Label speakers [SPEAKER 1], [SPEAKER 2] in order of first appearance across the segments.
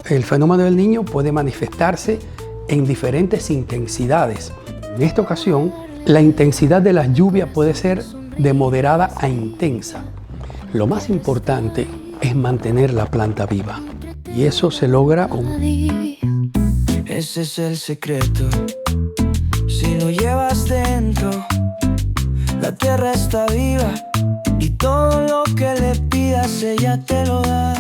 [SPEAKER 1] el fenómeno del Niño puede manifestarse en diferentes intensidades. En esta ocasión, la intensidad de las lluvias puede ser de moderada a intensa. Lo más importante es mantener la planta viva. Y eso se logra con...
[SPEAKER 2] Ese es el secreto. Si lo llevas dentro, la tierra está viva y todo lo que le pidas ella te lo da.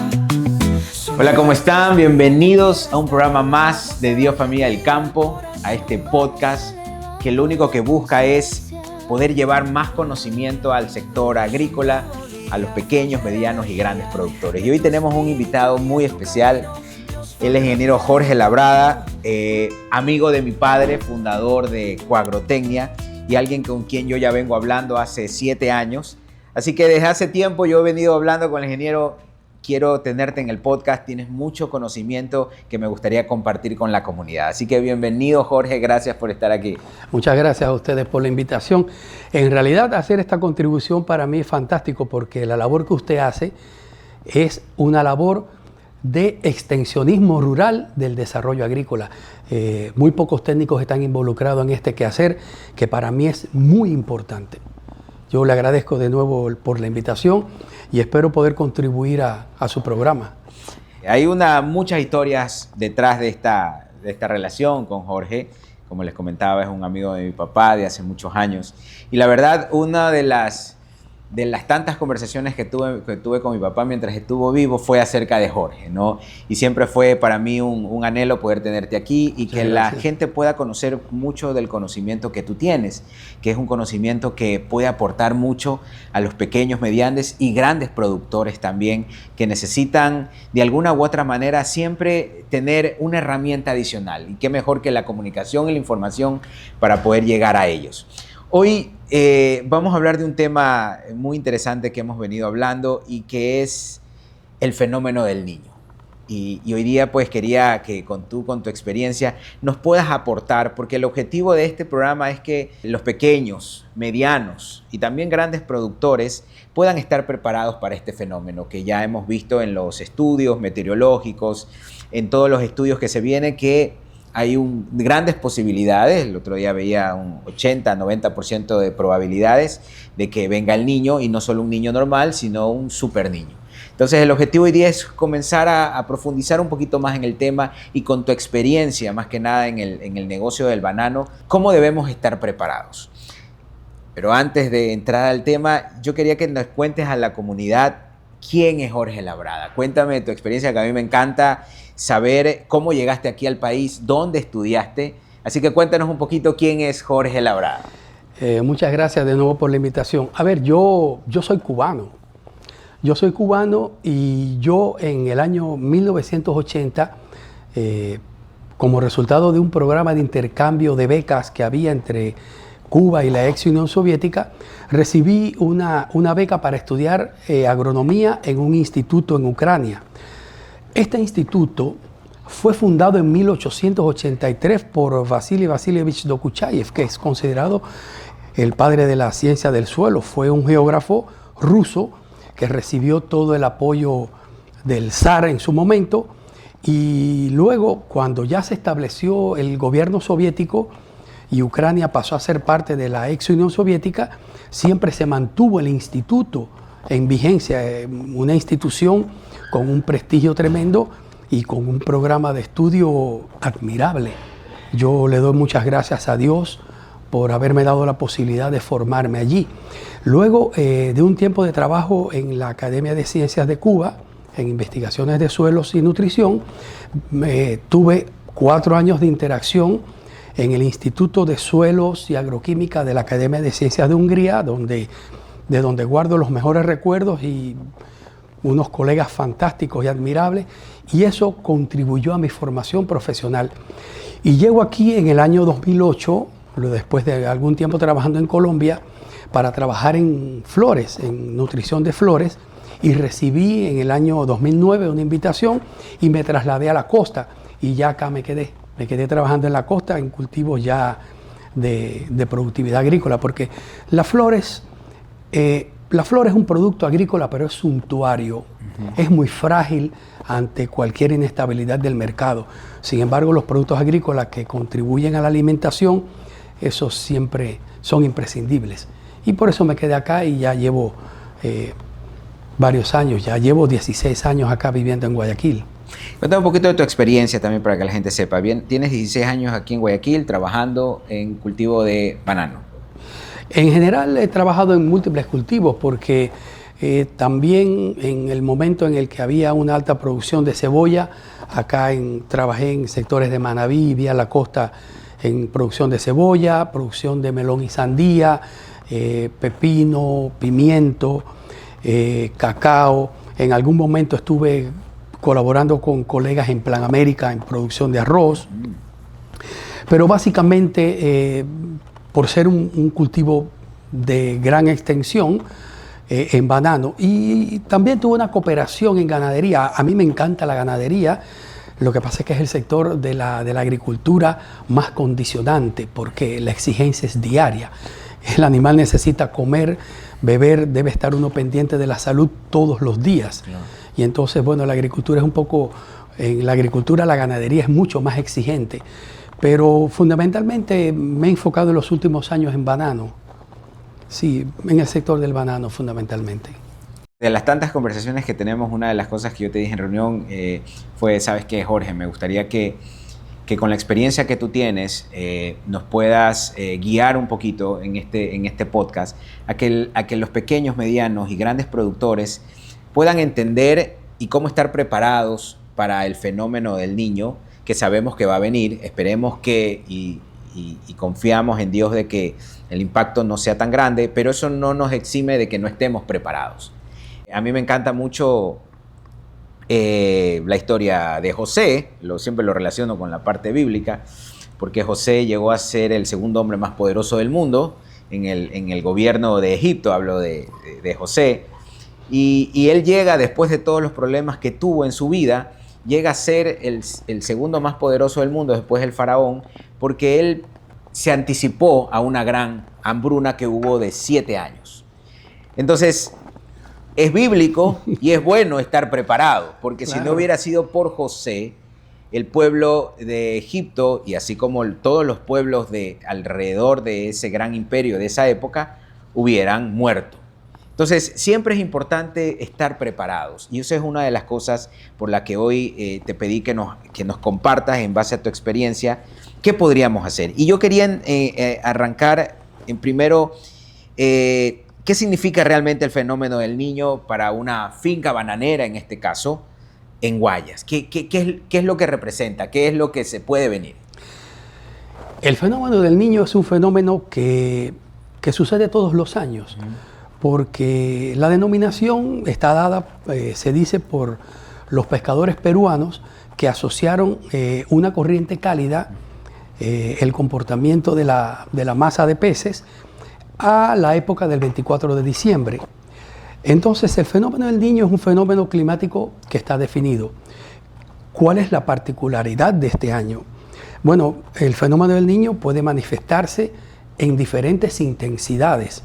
[SPEAKER 3] Hola, ¿cómo están? Bienvenidos a un programa más de Dios Familia del Campo, a este podcast que lo único que busca es poder llevar más conocimiento al sector agrícola, a los pequeños, medianos y grandes productores. Y hoy tenemos un invitado muy especial. Él es ingeniero Jorge Labrada, amigo de mi padre, fundador de Coagrotecnia y alguien con quien yo ya vengo hablando hace 7 años. Así que desde hace tiempo yo he venido hablando con el ingeniero. Quiero tenerte en el podcast, tienes mucho conocimiento que me gustaría compartir con la comunidad. Así que bienvenido, Jorge, gracias por estar aquí.
[SPEAKER 1] Muchas gracias a ustedes por la invitación. En realidad, hacer esta contribución para mí es fantástico porque la labor que usted hace es una labor de extensionismo rural del desarrollo agrícola. Muy pocos técnicos están involucrados en este quehacer que para mí es muy importante. Yo le agradezco de nuevo por la invitación y espero poder contribuir a su programa.
[SPEAKER 3] Hay muchas historias detrás de esta relación con Jorge. Como les comentaba, es un amigo de mi papá de hace muchos años. Y la verdad, una de las tantas conversaciones que tuve con mi papá mientras estuvo vivo fue acerca de Jorge, ¿no? Y siempre fue para mí un anhelo poder tenerte aquí y que la gente pueda conocer mucho del conocimiento que tú tienes, que es un conocimiento que puede aportar mucho a los pequeños, medianos y grandes productores también, que necesitan de alguna u otra manera siempre tener una herramienta adicional. Y qué mejor que la comunicación y la información para poder llegar a ellos. Hoy vamos a hablar de un tema muy interesante que hemos venido hablando y que es el fenómeno del niño. Y hoy día pues quería que con tu experiencia nos puedas aportar, porque el objetivo de este programa es que los pequeños, medianos y también grandes productores puedan estar preparados para este fenómeno que ya hemos visto en los estudios meteorológicos, en todos los estudios que se vienen, que hay grandes posibilidades. El otro día veía un 80-90% de probabilidades de que venga el niño, y no solo un niño normal, sino un super niño. Entonces el objetivo hoy día es comenzar a profundizar un poquito más en el tema y con tu experiencia, más que nada en el negocio del banano, cómo debemos estar preparados. Pero antes de entrar al tema, yo quería que nos cuentes a la comunidad quién es Jorge Labrada. Cuéntame tu experiencia, que a mí me encanta saber cómo llegaste aquí al país, dónde estudiaste. Así que cuéntanos un poquito quién es Jorge Labrada.
[SPEAKER 1] Muchas gracias de nuevo por la invitación. A ver, yo soy cubano. Yo soy cubano y yo en el año 1980, como resultado de un programa de intercambio de becas que había entre Cuba y la ex Unión Soviética, recibí una beca para estudiar agronomía en un instituto en Ucrania. Este instituto fue fundado en 1883 por Vasily Vasilievich Dokuchayev, que es considerado el padre de la ciencia del suelo. Fue un geógrafo ruso que recibió todo el apoyo del zar en su momento, y luego, cuando ya se estableció el gobierno soviético y Ucrania pasó a ser parte de la ex Unión Soviética, siempre se mantuvo el instituto en vigencia, una institución con un prestigio tremendo y con un programa de estudio admirable. Yo le doy muchas gracias a Dios por haberme dado la posibilidad de formarme allí. Luego de un tiempo de trabajo en la Academia de Ciencias de Cuba, en investigaciones de suelos y nutrición, tuve 4 años de interacción en el Instituto de Suelos y Agroquímica de la Academia de Ciencias de Hungría, de donde guardo los mejores recuerdos y unos colegas fantásticos y admirables, y eso contribuyó a mi formación profesional. Y llego aquí en el año 2008, después de algún tiempo trabajando en Colombia, para trabajar en flores, en nutrición de flores, y recibí en el año 2009 una invitación y me trasladé a la costa, y ya acá me quedé trabajando en la costa en cultivos ya de productividad agrícola, porque las flores es un producto agrícola, pero es suntuario, es muy frágil ante cualquier inestabilidad del mercado. Sin embargo, los productos agrícolas que contribuyen a la alimentación, esos siempre son imprescindibles. Y por eso me quedé acá y ya llevo varios años, ya llevo 16 años acá viviendo en Guayaquil.
[SPEAKER 3] Cuéntame un poquito de tu experiencia también para que la gente sepa. Bien, tienes 16 años aquí en Guayaquil trabajando en cultivo de banano.
[SPEAKER 1] En general he trabajado en múltiples cultivos porque también en el momento en el que había una alta producción de cebolla, acá trabajé en sectores de Manabí, vía la costa en producción de cebolla, producción de melón y sandía, pepino, pimiento, cacao. En algún momento estuve colaborando con colegas en Plan América en producción de arroz. Pero básicamente, por ser un cultivo de gran extensión en banano, y también tuve una cooperación en ganadería. A mí me encanta la ganadería, lo que pasa es que es el sector de la agricultura más condicionante, porque la exigencia es diaria. El animal necesita comer, beber, debe estar uno pendiente de la salud todos los días. Claro. Y entonces, bueno, la agricultura es un poco, en la agricultura la ganadería es mucho más exigente, pero fundamentalmente me he enfocado en los últimos años en banano. Sí, en el sector del banano fundamentalmente.
[SPEAKER 3] De las tantas conversaciones que tenemos, una de las cosas que yo te dije en reunión fue, ¿sabes qué, Jorge? Me gustaría que con la experiencia que tú tienes nos puedas guiar un poquito en este podcast a que los pequeños, medianos y grandes productores puedan entender y cómo estar preparados para el fenómeno del Niño, que sabemos que va a venir. Esperemos que y confiamos en Dios de que el impacto no sea tan grande, pero eso no nos exime de que no estemos preparados. A mí me encanta mucho la historia de José, siempre lo relaciono con la parte bíblica, porque José llegó a ser el segundo hombre más poderoso del mundo en el gobierno de Egipto, hablo de José, y él llega, después de todos los problemas que tuvo en su vida, llega a ser el segundo más poderoso del mundo después del faraón, porque él se anticipó a una gran hambruna que hubo de 7 años. Entonces, es bíblico y es bueno estar preparado, porque claro, si no hubiera sido por José, el pueblo de Egipto, y así como todos los pueblos de alrededor de ese gran imperio de esa época, hubieran muerto. Entonces, siempre es importante estar preparados, y eso es una de las cosas por la que hoy te pedí que nos compartas en base a tu experiencia qué podríamos hacer. Y yo quería arrancar en primero, ¿qué significa realmente el fenómeno del Niño para una finca bananera, en este caso, en Guayas? ¿Qué es lo que representa? ¿Qué es lo que se puede venir?
[SPEAKER 1] El fenómeno del Niño es un fenómeno que sucede todos los años, porque la denominación está dada, se dice, por los pescadores peruanos que asociaron una corriente cálida, el comportamiento de la masa de peces, a la época del 24 de diciembre. Entonces, el fenómeno del Niño es un fenómeno climático que está definido. ¿Cuál es la particularidad de este año? Bueno, el fenómeno del Niño puede manifestarse en diferentes intensidades.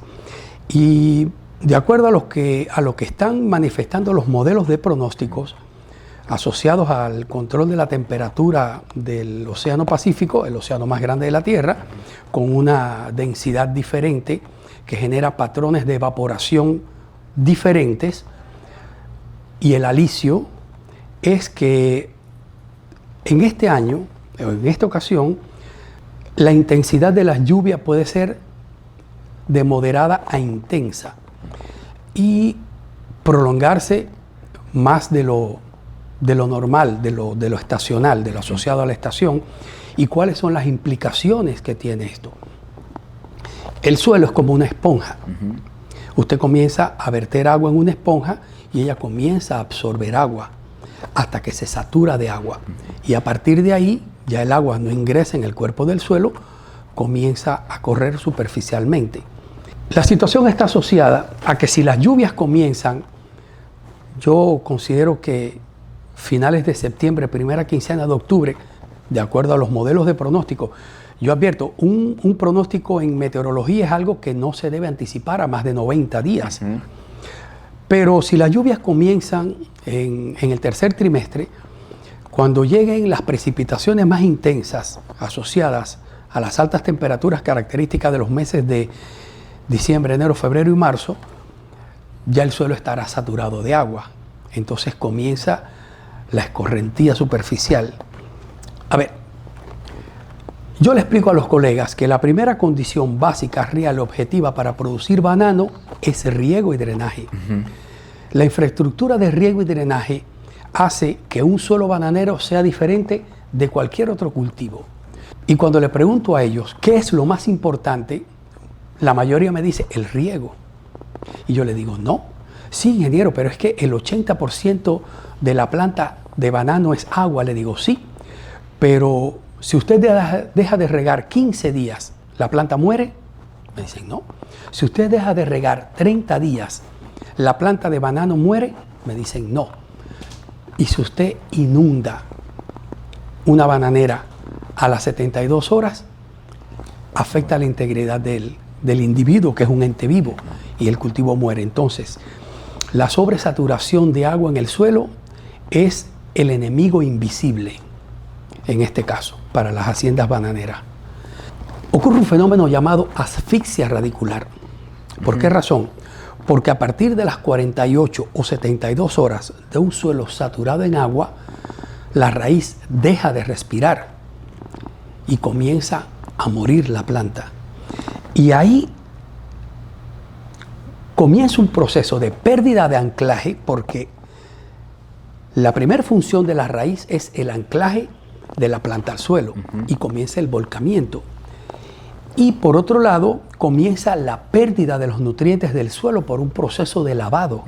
[SPEAKER 1] Y de acuerdo a lo que están manifestando los modelos de pronósticos asociados al control de la temperatura del Océano Pacífico, el océano más grande de la Tierra, con una densidad diferente que genera patrones de evaporación diferentes, y el alicio es que en este año, en esta ocasión, la intensidad de las lluvias puede ser de moderada a intensa y prolongarse más de lo normal, de lo estacional, de lo asociado a la estación. ¿Y cuáles son las implicaciones que tiene esto? El suelo es como una esponja. Usted comienza a verter agua en una esponja y ella comienza a absorber agua hasta que se satura de agua. Y a partir de ahí, ya el agua no ingresa en el cuerpo del suelo, comienza a correr superficialmente. La situación está asociada a que si las lluvias comienzan, yo considero que finales de septiembre, primera quincena de octubre, de acuerdo a los modelos de pronóstico, yo advierto, un pronóstico en meteorología es algo que no se debe anticipar a más de 90 días. Pero si las lluvias comienzan en el tercer trimestre, cuando lleguen las precipitaciones más intensas asociadas a las altas temperaturas características de los meses de diciembre, enero, febrero y marzo, ya el suelo estará saturado de agua. Entonces comienza la escorrentía superficial. A ver, yo le explico a los colegas que la primera condición básica, real, objetiva para producir banano es riego y drenaje. La infraestructura de riego y drenaje hace que un suelo bananero sea diferente de cualquier otro cultivo. Y cuando le pregunto a ellos qué es lo más importante, la mayoría me dice el riego. Y yo le digo, no, sí, ingeniero, pero es que el 80% de la planta de banano es agua. Le digo, sí, pero si usted deja de regar 15 días, ¿la planta muere? Me dicen, no. Si usted deja de regar 30 días, ¿la planta de banano muere? Me dicen, no. Y si usted inunda una bananera a las 72 horas, afecta la integridad del individuo, que es un ente vivo, y el cultivo muere. Entonces, la sobresaturación de agua en el suelo es el enemigo invisible, en este caso, para las haciendas bananeras. Ocurre un fenómeno llamado asfixia radicular. ¿Por qué razón? Porque a partir de las 48 o 72 horas de un suelo saturado en agua, la raíz deja de respirar y comienza a morir la planta. Y ahí comienza un proceso de pérdida de anclaje, porque la primera función de la raíz es el anclaje de la planta al suelo, y comienza el volcamiento. Y por otro lado, comienza la pérdida de los nutrientes del suelo por un proceso de lavado.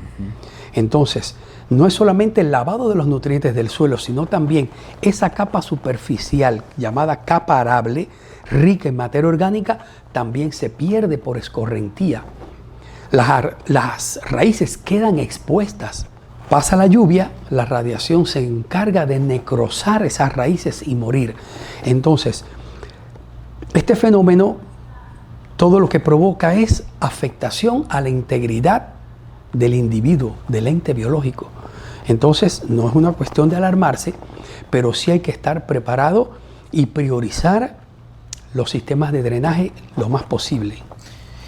[SPEAKER 1] Entonces, no es solamente el lavado de los nutrientes del suelo, sino también esa capa superficial llamada capa arable, rica en materia orgánica, también se pierde por escorrentía. Las raíces quedan expuestas. Pasa la lluvia, la radiación se encarga de necrosar esas raíces y morir. Entonces, este fenómeno, todo lo que provoca es afectación a la integridad del individuo, del ente biológico. Entonces, no es una cuestión de alarmarse, pero sí hay que estar preparado y priorizar los sistemas de drenaje lo más posible.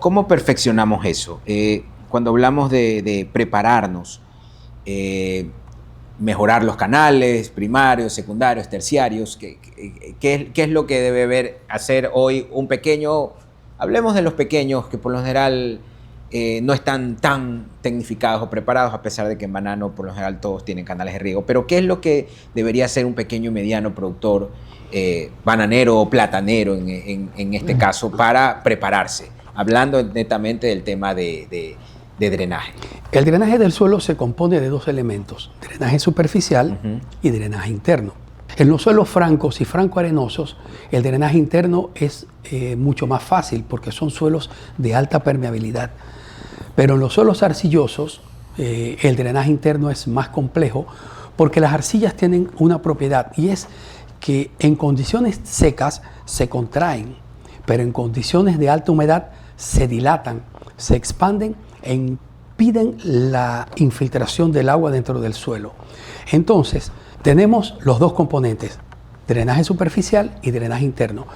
[SPEAKER 3] ¿Cómo perfeccionamos eso? Cuando hablamos de prepararnos, mejorar los canales primarios, secundarios, terciarios, ¿qué es lo que debe hacer hoy un pequeño? Hablemos de los pequeños que por lo general no están tan tecnificados o preparados, a pesar de que en banano por lo general todos tienen canales de riego. Pero ¿qué es lo que debería hacer un pequeño y mediano productor bananero o platanero en este caso para prepararse? Hablando netamente del tema de drenaje.
[SPEAKER 1] El drenaje del suelo se compone de dos elementos: drenaje superficial y drenaje interno. En los suelos francos y francoarenosos, el drenaje interno es mucho más fácil porque son suelos de alta permeabilidad. Pero en los suelos arcillosos, el drenaje interno es más complejo porque las arcillas tienen una propiedad, y es que en condiciones secas se contraen, pero en condiciones de alta humedad se dilatan, se expanden e impiden la infiltración del agua dentro del suelo. Entonces, tenemos los dos componentes, drenaje superficial y drenaje interno.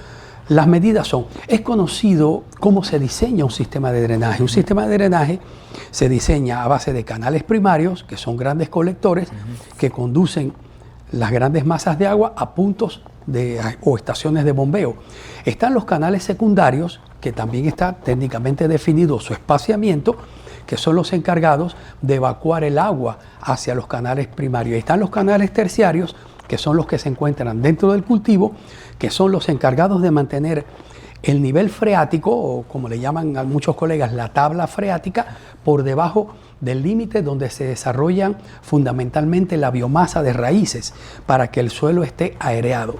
[SPEAKER 1] Las medidas son, es conocido cómo se diseña un sistema de drenaje. Un sistema de drenaje se diseña a base de canales primarios, que son grandes colectores, que conducen las grandes masas de agua a puntos o estaciones de bombeo. Están los canales secundarios, que también está técnicamente definido su espaciamiento, que son los encargados de evacuar el agua hacia los canales primarios. Y están los canales terciarios, que son los que se encuentran dentro del cultivo, que son los encargados de mantener el nivel freático, o como le llaman a muchos colegas, la tabla freática, por debajo del límite donde se desarrollan fundamentalmente la biomasa de raíces, para que el suelo esté aereado.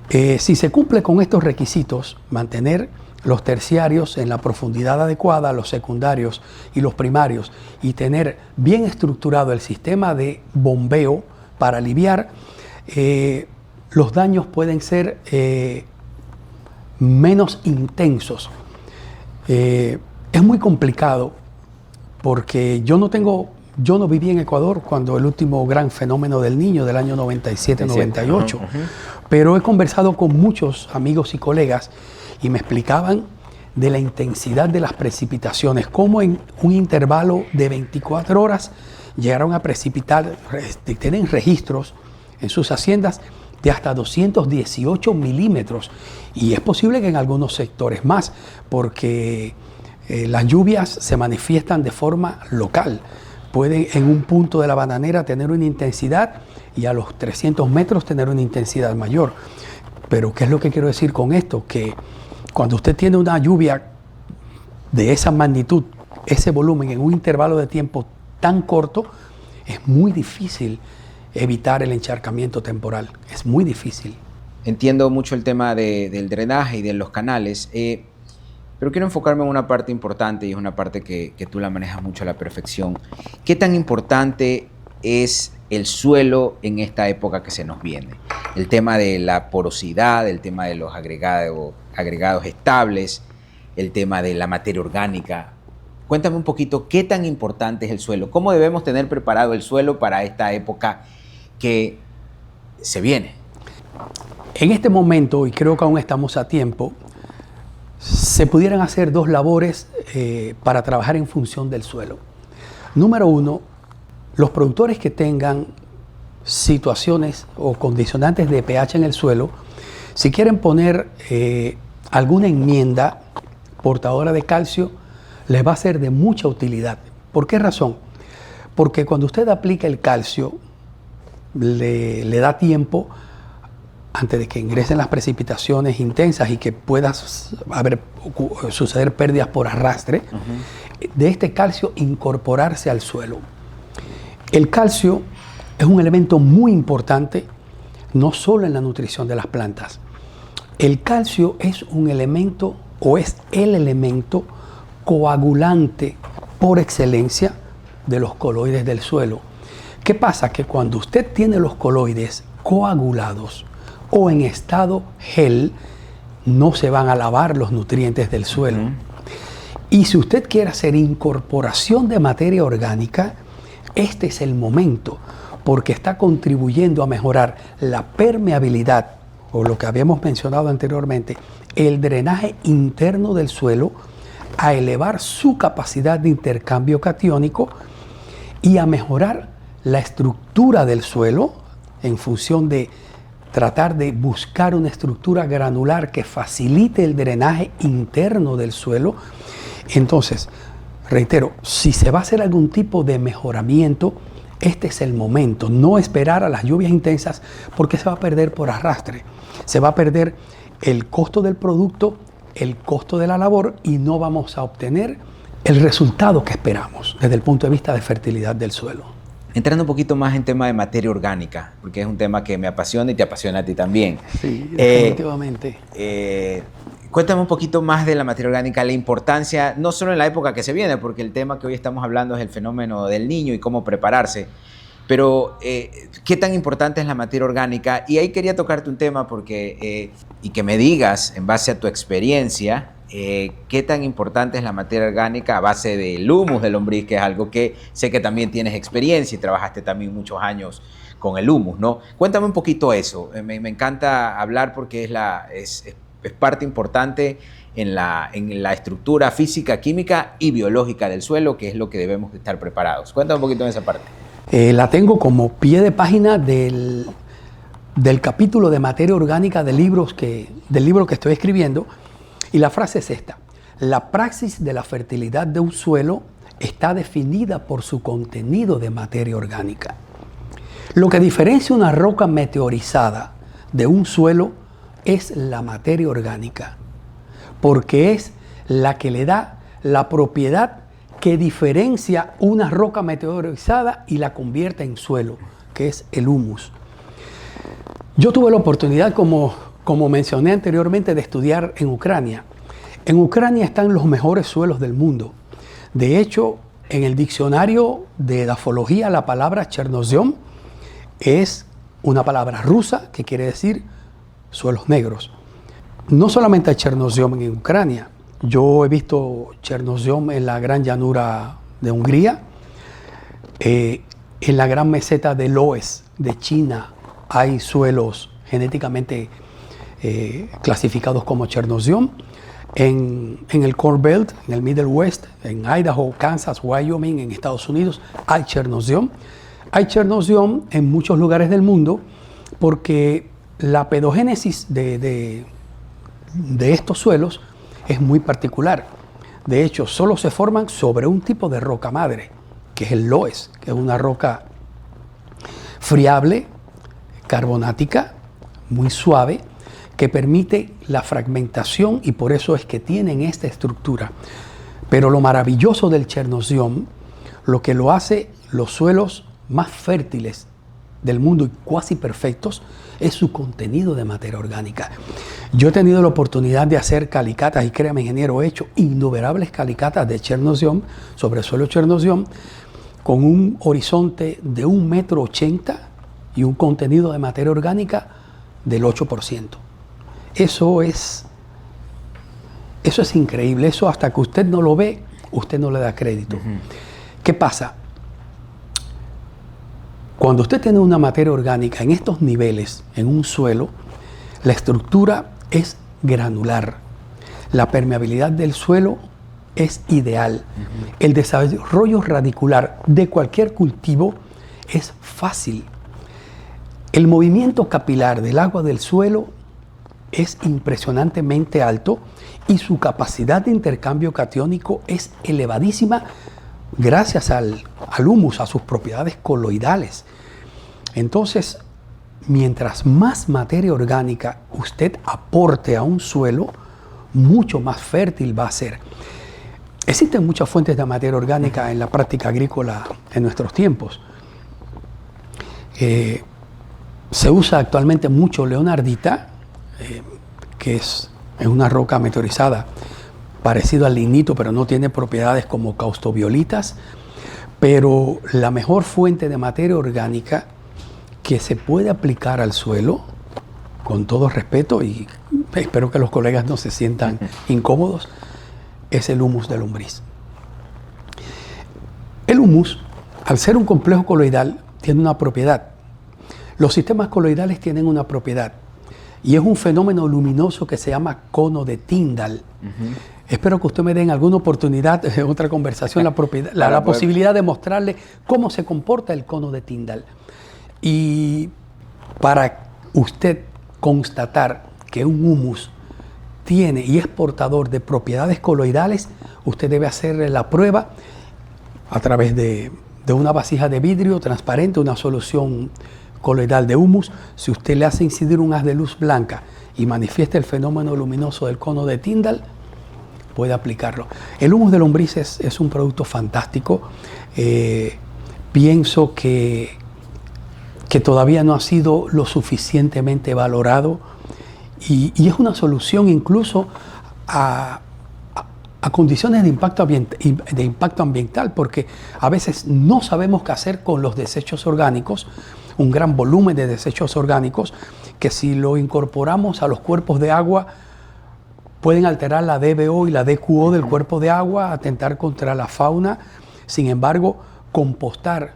[SPEAKER 1] Si se cumple con estos requisitos, mantener los terciarios en la profundidad adecuada, los secundarios y los primarios, y tener bien estructurado el sistema de bombeo para aliviar, los daños pueden ser menos intensos. Es muy complicado porque yo no tengo yo no viví en Ecuador cuando el último gran fenómeno del Niño del año 97-98, pero he conversado con muchos amigos y colegas y me explicaban de la intensidad de las precipitaciones, cómo en un intervalo de 24 horas llegaron a precipitar, tienen registros en sus haciendas de hasta 218 milímetros, y es posible que en algunos sectores más, porque las lluvias se manifiestan de forma local. Pueden en un punto de la bananera tener una intensidad y a los 300 metros tener una intensidad mayor. Pero ¿qué es lo que quiero decir con esto? Que cuando usted tiene una lluvia de esa magnitud, ese volumen, en un intervalo de tiempo tan corto, es muy difícil evitar el encharcamiento temporal. Es muy difícil.
[SPEAKER 3] Entiendo mucho el tema del drenaje y de los canales, pero quiero enfocarme en una parte importante, y es una parte que tú la manejas mucho a la perfección. ¿Qué tan importante es el suelo en esta época que se nos viene? El tema de la porosidad, el tema de los agregados estables, el tema de la materia orgánica. Cuéntame un poquito qué tan importante es el suelo, cómo debemos tener preparado el suelo para esta época que se viene.
[SPEAKER 1] En este momento, y creo que aún estamos a tiempo, se pudieran hacer dos labores para trabajar en función del suelo. Número uno, los productores que tengan situaciones o condicionantes de pH en el suelo, si quieren poner alguna enmienda portadora de calcio, les va a ser de mucha utilidad. ¿Por qué razón? Porque cuando usted aplica el calcio, le da tiempo antes de que ingresen las precipitaciones intensas y que pueda suceder pérdidas por arrastre, de este calcio incorporarse al suelo. El calcio es un elemento muy importante, no solo en la nutrición de las plantas. El calcio es un elemento, o es el elemento coagulante por excelencia de los coloides del suelo. ¿Qué pasa? Que cuando usted tiene los coloides coagulados o en estado gel, no se van a lavar los nutrientes del suelo. Y si usted quiere hacer incorporación de materia orgánica, este es el momento, porque está contribuyendo a mejorar la permeabilidad, o lo que habíamos mencionado anteriormente, el drenaje interno del suelo, a elevar su capacidad de intercambio catiónico y a mejorar la estructura del suelo en función de tratar de buscar una estructura granular que facilite el drenaje interno del suelo. Entonces, reitero, si se va a hacer algún tipo de mejoramiento, este es el momento, no esperar a las lluvias intensas, porque se va a perder por arrastre. Se va a perder el costo del producto, el costo de la labor, y no vamos a obtener el resultado que esperamos desde el punto de vista de fertilidad del suelo.
[SPEAKER 3] Entrando un poquito más en tema de materia orgánica, porque es un tema que me apasiona y te apasiona a ti también.
[SPEAKER 1] Sí, definitivamente.
[SPEAKER 3] Cuéntame un poquito más de la materia orgánica, la importancia, no solo en la época que se viene, porque el tema que hoy estamos hablando es el fenómeno del Niño y cómo prepararse, pero ¿qué tan importante es la materia orgánica? Y ahí quería tocarte un tema porque, y que me digas, en base a tu experiencia, qué tan importante es la materia orgánica a base del humus del lombriz, que es algo que sé que también tienes experiencia y trabajaste también muchos años con el humus, ¿no? Cuéntame un poquito eso. Me encanta hablar porque es parte importante en la estructura física, química y biológica del suelo, que es lo que debemos estar preparados. Cuéntame un poquito de esa parte.
[SPEAKER 1] La tengo como pie de página del capítulo de materia orgánica del libro que estoy escribiendo. Y la frase es esta: la praxis de la fertilidad de un suelo está definida por su contenido de materia orgánica. Lo que diferencia una roca meteorizada de un suelo es la materia orgánica, porque es la que le da la propiedad que diferencia una roca meteorizada y la convierte en suelo, que es el humus. Yo tuve la oportunidad, como mencioné anteriormente, de estudiar en Ucrania. En Ucrania están los mejores suelos del mundo. De hecho, en el diccionario de edafología, la palabra chernozem es una palabra rusa que quiere decir suelos negros. No solamente hay chernozem en Ucrania. Yo he visto chernozem en la gran llanura de Hungría, En la gran meseta del Loess de China hay suelos genéticamente clasificados como chernozem. En el Corn Belt, en el Middle West, en Idaho, Kansas, Wyoming, en Estados Unidos, hay chernozem. Hay chernozem en muchos lugares del mundo porque la pedogénesis de estos suelos es muy particular. De hecho, solo se forman sobre un tipo de roca madre, que es el loess, que es una roca friable, carbonática, muy suave, que permite la fragmentación y por eso es que tienen esta estructura. Pero lo maravilloso del chernozem, lo que lo hace los suelos más fértiles del mundo y casi perfectos, es su contenido de materia orgánica. Yo he tenido la oportunidad de hacer calicatas, y créame, ingeniero, he hecho innumerables calicatas de chernozem, sobre suelo chernozem, con un horizonte de 1,80 m y un contenido de materia orgánica del 8%. Eso es increíble. Eso hasta que usted no lo ve, usted no le da crédito. ¿Qué pasa? Cuando usted tiene una materia orgánica en estos niveles, en un suelo, la estructura es granular. La permeabilidad del suelo es ideal. El desarrollo radicular de cualquier cultivo es fácil. El movimiento capilar del agua del suelo es impresionantemente alto y su capacidad de intercambio catiónico es elevadísima gracias al humus, a sus propiedades coloidales. Entonces, mientras más materia orgánica usted aporte a un suelo, mucho más fértil va a ser. Existen muchas fuentes de materia orgánica en la práctica agrícola en nuestros tiempos. Se usa actualmente mucho leonardita, que es una roca meteorizada parecido al lignito, pero no tiene propiedades como caustobiolitas. Pero la mejor fuente de materia orgánica que se puede aplicar al suelo, con todo respeto, y espero que los colegas no se sientan incómodos, es el humus de lombriz. El humus, al ser un complejo coloidal, tiene una propiedad. Los sistemas coloidales tienen una propiedad y es un fenómeno luminoso que se llama cono de Tyndall. Espero que usted me dé en alguna oportunidad, en otra conversación, la posibilidad de mostrarle cómo se comporta el cono de Tyndall. Y para usted constatar que un humus tiene y es portador de propiedades coloidales, usted debe hacerle la prueba a través de una vasija de vidrio transparente, una solución coloidal de humus. Si usted le hace incidir un haz de luz blanca y manifiesta el fenómeno luminoso del cono de Tyndall, puede aplicarlo. El humus de lombriz es un producto fantástico. Pienso que todavía no ha sido lo suficientemente valorado y es una solución incluso a condiciones de impacto ambiental, porque a veces no sabemos qué hacer con los desechos orgánicos, un gran volumen de desechos orgánicos que si lo incorporamos a los cuerpos de agua pueden alterar la DBO y la DQO del cuerpo de agua, atentar contra la fauna. Sin embargo, compostar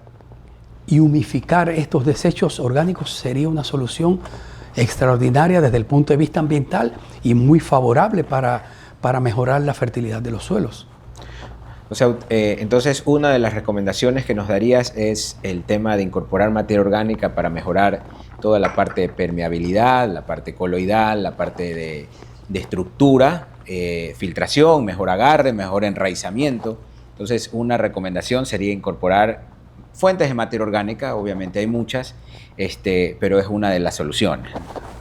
[SPEAKER 1] y humificar estos desechos orgánicos sería una solución extraordinaria desde el punto de vista ambiental y muy favorable para mejorar la fertilidad de los suelos.
[SPEAKER 3] O sea, entonces una de las recomendaciones que nos darías es el tema de incorporar materia orgánica para mejorar toda la parte de permeabilidad, la parte coloidal, la parte de estructura, filtración, mejor agarre, mejor enraizamiento. Entonces una recomendación sería incorporar fuentes de materia orgánica, obviamente hay muchas, pero es una de las soluciones.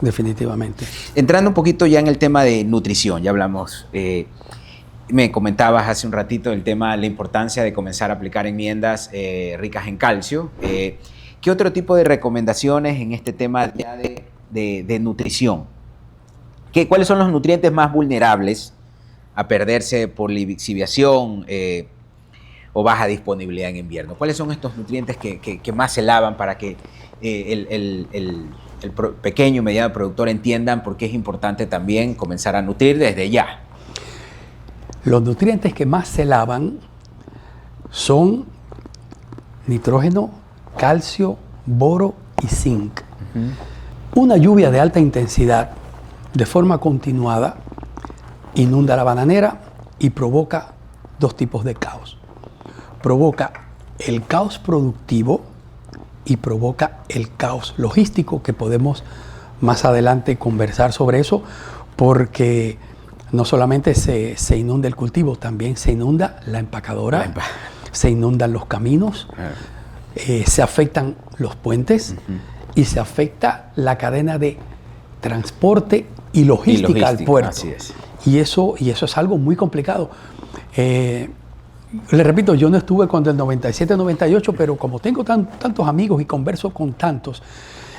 [SPEAKER 1] Definitivamente.
[SPEAKER 3] Entrando un poquito ya en el tema de nutrición, ya hablamos, me comentabas hace un ratito el tema, la importancia de comenzar a aplicar enmiendas ricas en calcio. ¿Qué otro tipo de recomendaciones en este tema ya de nutrición? ¿Cuáles son los nutrientes más vulnerables a perderse por lixiviación o baja disponibilidad en invierno? ¿Cuáles son estos nutrientes que más se lavan para que el pequeño y mediano productor entiendan por qué es importante también comenzar a nutrir desde ya?
[SPEAKER 1] Los nutrientes que más se lavan son nitrógeno, calcio, boro y zinc. Una lluvia de alta intensidad de forma continuada inunda la bananera y provoca dos tipos de caos. Provoca el caos productivo y provoca el caos logístico, que podemos más adelante conversar sobre eso, porque no solamente se inunda el cultivo, también se inunda la empacadora, se inundan los caminos, se afectan los puentes y se afecta la cadena de transporte y logística al puerto.
[SPEAKER 3] Así es.
[SPEAKER 1] Y eso es algo muy complicado. Le repito, yo no estuve cuando el 97-98, pero como tengo tantos amigos y converso con tantos,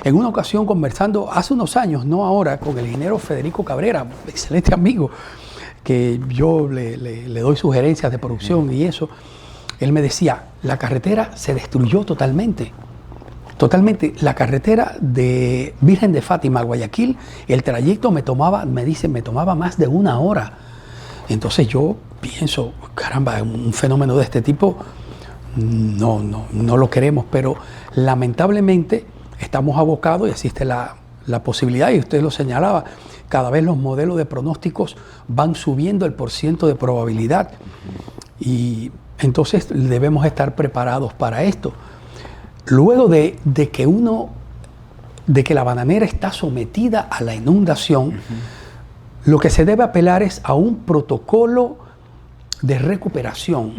[SPEAKER 1] en una ocasión conversando hace unos años, no ahora, con el ingeniero Federico Cabrera, excelente amigo, que yo le doy sugerencias de producción y eso, él me decía, la carretera se destruyó totalmente. Totalmente. La carretera de Virgen de Fátima a Guayaquil, el trayecto me tomaba más de 1 hora. Entonces yo pienso, caramba, un fenómeno de este tipo no lo queremos, pero lamentablemente estamos abocados y existe la posibilidad, y usted lo señalaba, cada vez los modelos de pronósticos van subiendo el % de probabilidad y entonces debemos estar preparados para esto. Luego de que la bananera está sometida a la inundación, lo que se debe apelar es a un protocolo de recuperación.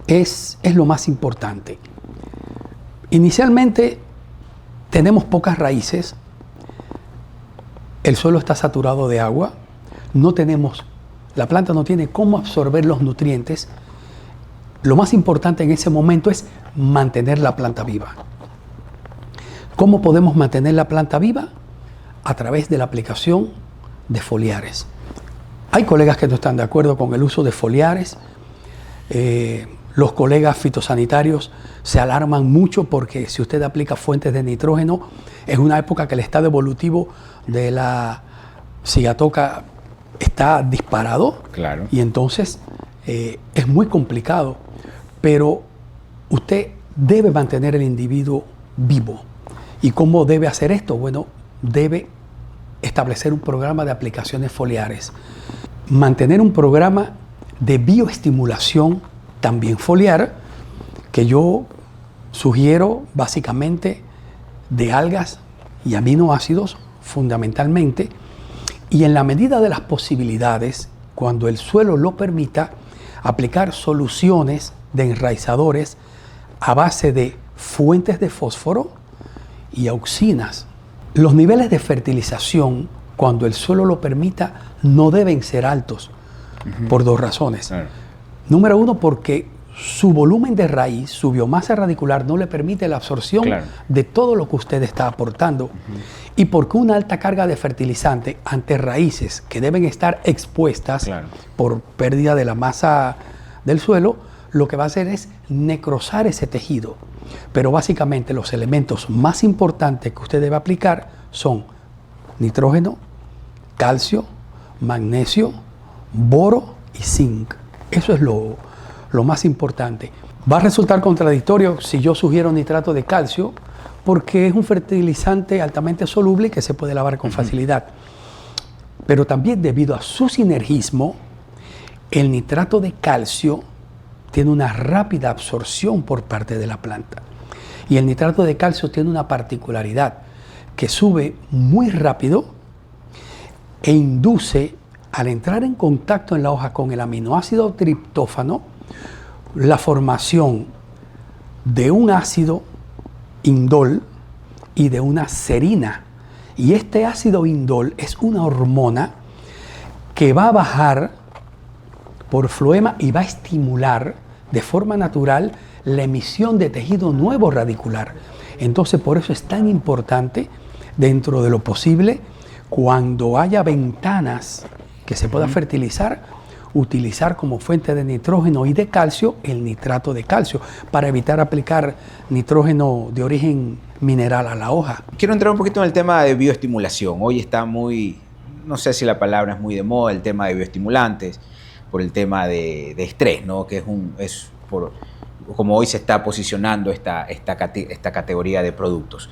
[SPEAKER 1] Es lo más importante. Inicialmente tenemos pocas raíces, el suelo está saturado de agua, la planta no tiene cómo absorber los nutrientes. Lo más importante en ese momento es mantener la planta viva. ¿Cómo podemos mantener la planta viva? A través de la aplicación de foliares. Hay colegas que no están de acuerdo con el uso de foliares. Los colegas fitosanitarios se alarman mucho porque si usted aplica fuentes de nitrógeno, en una época que el estado evolutivo de la cigatoca está disparado,
[SPEAKER 3] claro,
[SPEAKER 1] y entonces es muy complicado, pero usted debe mantener el individuo vivo. ¿Y cómo debe hacer esto? Bueno, debe establecer un programa de aplicaciones foliares, mantener un programa de bioestimulación también foliar, que yo sugiero básicamente de algas y aminoácidos fundamentalmente, y en la medida de las posibilidades, cuando el suelo lo permita, aplicar soluciones de enraizadores a base de fuentes de fósforo y auxinas. Los niveles de fertilización, cuando el suelo lo permita, no deben ser altos, por dos razones. Claro. Número uno, porque su volumen de raíz, su biomasa radicular no le permite la absorción de todo lo que usted está aportando. Y porque una alta carga de fertilizante ante raíces que deben estar expuestas por pérdida de la masa del suelo, lo que va a hacer es necrosar ese tejido. Pero básicamente los elementos más importantes que usted debe aplicar son nitrógeno, calcio, magnesio, boro y zinc. Eso es lo más importante. Va a resultar contradictorio si yo sugiero nitrato de calcio, porque es un fertilizante altamente soluble que se puede lavar con facilidad. Pero también debido a su sinergismo, el nitrato de calcio tiene una rápida absorción por parte de la planta. Y el nitrato de calcio tiene una particularidad, que sube muy rápido e induce, al entrar en contacto en la hoja con el aminoácido triptófano, la formación de un ácido indol y de una serina. Y este ácido indol es una hormona que va a bajar por floema y va a estimular de forma natural la emisión de tejido nuevo radicular. Entonces, por eso es tan importante, dentro de lo posible, cuando haya ventanas que se pueda fertilizar, utilizar como fuente de nitrógeno y de calcio el nitrato de calcio, para evitar aplicar nitrógeno de origen mineral a la hoja.
[SPEAKER 3] Quiero entrar un poquito en el tema de bioestimulación. Hoy está muy, no sé si la palabra es muy de moda, el tema de bioestimulantes, por el tema de estrés, ¿no? Que es como hoy se está posicionando esta categoría de productos.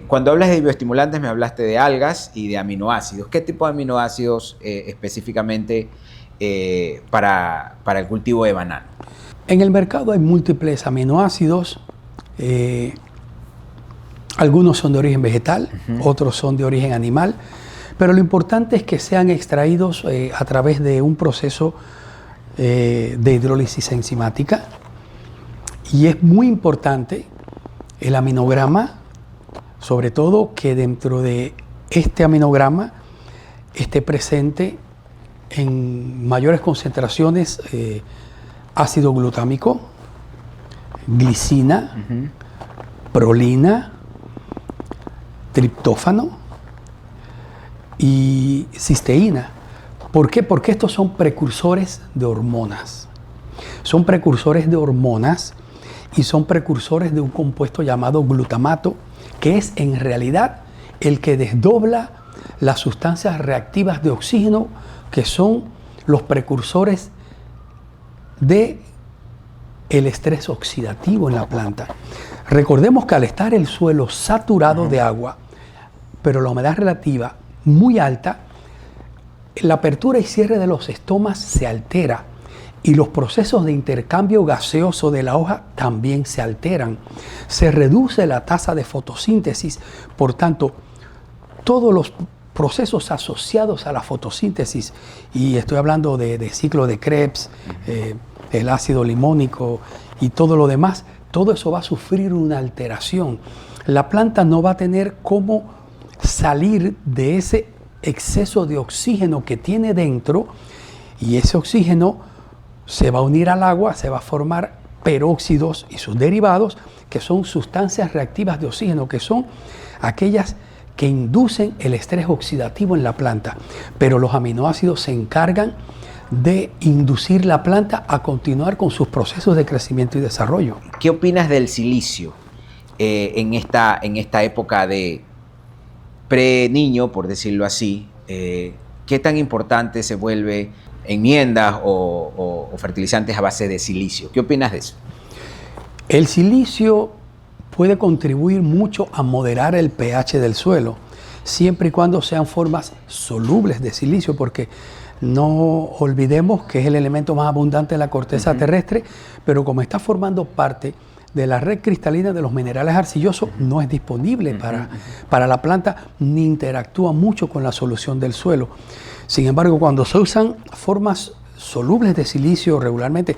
[SPEAKER 3] Cuando hablas de bioestimulantes me hablaste de algas y de aminoácidos. ¿Qué tipo de aminoácidos específicamente para el cultivo de banano?
[SPEAKER 1] En el mercado hay múltiples aminoácidos. Algunos son de origen vegetal, otros son de origen animal, pero lo importante es que sean extraídos a través de un proceso de hidrólisis enzimática, y es muy importante el aminograma, sobre todo que dentro de este aminograma esté presente en mayores concentraciones ácido glutámico, glicina, prolina, triptófano y cisteína. ¿Por qué? Porque estos son precursores de hormonas. Son precursores de hormonas y son precursores de un compuesto llamado glutamato, que es en realidad el que desdobla las sustancias reactivas de oxígeno, que son los precursores de el estrés oxidativo en la planta. Recordemos que al estar el suelo saturado de agua, pero la humedad relativa muy alta, la apertura y cierre de los estomas se altera y los procesos de intercambio gaseoso de la hoja también se alteran. Se reduce la tasa de fotosíntesis, por tanto, todos los procesos asociados a la fotosíntesis, y estoy hablando de ciclo de Krebs, el ácido limónico y todo lo demás, todo eso va a sufrir una alteración. La planta no va a tener cómo salir de ese exceso de oxígeno que tiene dentro, y ese oxígeno se va a unir al agua, se va a formar peróxidos y sus derivados, que son sustancias reactivas de oxígeno, que son aquellas que inducen el estrés oxidativo en la planta. Pero los aminoácidos se encargan de inducir la planta a continuar con sus procesos de crecimiento y desarrollo.
[SPEAKER 3] ¿Qué opinas del silicio en esta época de pre-niño, por decirlo así? ¿Qué tan importante se vuelve enmiendas o fertilizantes a base de silicio? ¿Qué opinas de eso?
[SPEAKER 1] El silicio puede contribuir mucho a moderar el pH del suelo, siempre y cuando sean formas solubles de silicio, porque no olvidemos que es el elemento más abundante en la corteza terrestre, pero como está formando parte de la red cristalina de los minerales arcillosos, no es disponible para la planta, ni interactúa mucho con la solución del suelo. Sin embargo, cuando se usan formas solubles de silicio regularmente,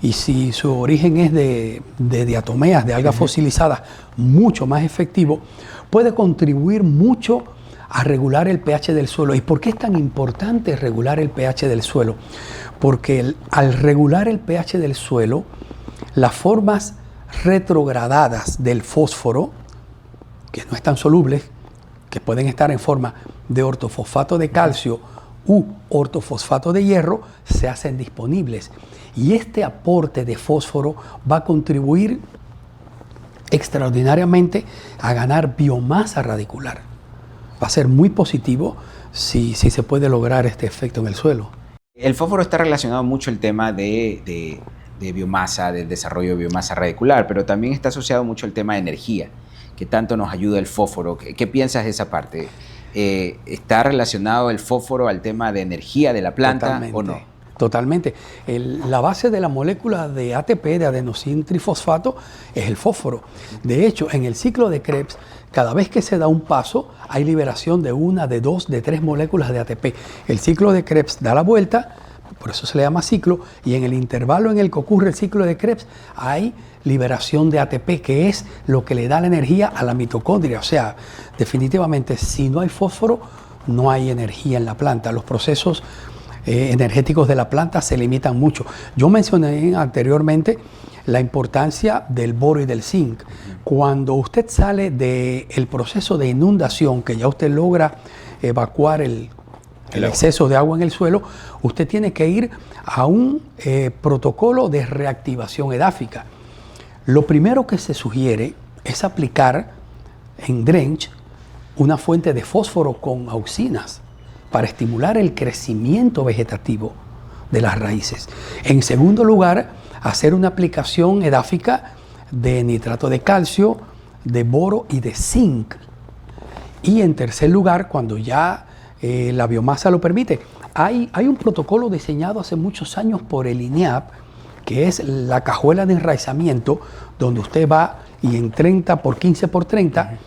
[SPEAKER 1] y si su origen es de diatomeas, de algas fosilizadas, mucho más efectivo, puede contribuir mucho a regular el pH del suelo. ¿Y por qué es tan importante regular el pH del suelo? Porque al regular el pH del suelo, las formas retrogradadas del fósforo, que no están solubles, que pueden estar en forma de ortofosfato de calcio u ortofosfato de hierro, se hacen disponibles. Y este aporte de fósforo va a contribuir extraordinariamente a ganar biomasa radicular. Va a ser muy positivo si se puede lograr este efecto en el suelo.
[SPEAKER 3] El fósforo está relacionado mucho al tema de biomasa, del desarrollo de biomasa radicular, pero también está asociado mucho al tema de energía, que tanto nos ayuda el fósforo. ¿Qué piensas de esa parte? ¿Está relacionado el fósforo al tema de energía de la planta? Totalmente, o no?
[SPEAKER 1] Totalmente. La base de la molécula de ATP, de adenosín trifosfato, es el fósforo. De hecho, en el ciclo de Krebs, cada vez que se da un paso, hay liberación de una, de dos, de tres moléculas de ATP. El ciclo de Krebs da la vuelta, por eso se le llama ciclo, y en el intervalo en el que ocurre el ciclo de Krebs hay liberación de ATP, que es lo que le da la energía a la mitocondria. O sea, definitivamente, si no hay fósforo, no hay energía en la planta. Los procesos energéticos de la planta se limitan mucho. Yo mencioné anteriormente la importancia del boro y del zinc. Cuando usted sale del proceso de inundación, que ya usted logra evacuar el exceso de agua en el suelo, usted tiene que ir a un protocolo de reactivación edáfica. Lo primero que se sugiere es aplicar en drench una fuente de fósforo con auxinas para estimular el crecimiento vegetativo de las raíces. En segundo lugar, hacer una aplicación edáfica de nitrato de calcio, de boro y de zinc. Y en tercer lugar, cuando ya la biomasa lo permite, hay un protocolo diseñado hace muchos años por el INEAP, que es la cajuela de enraizamiento, donde usted va y en 30 por 15 por 30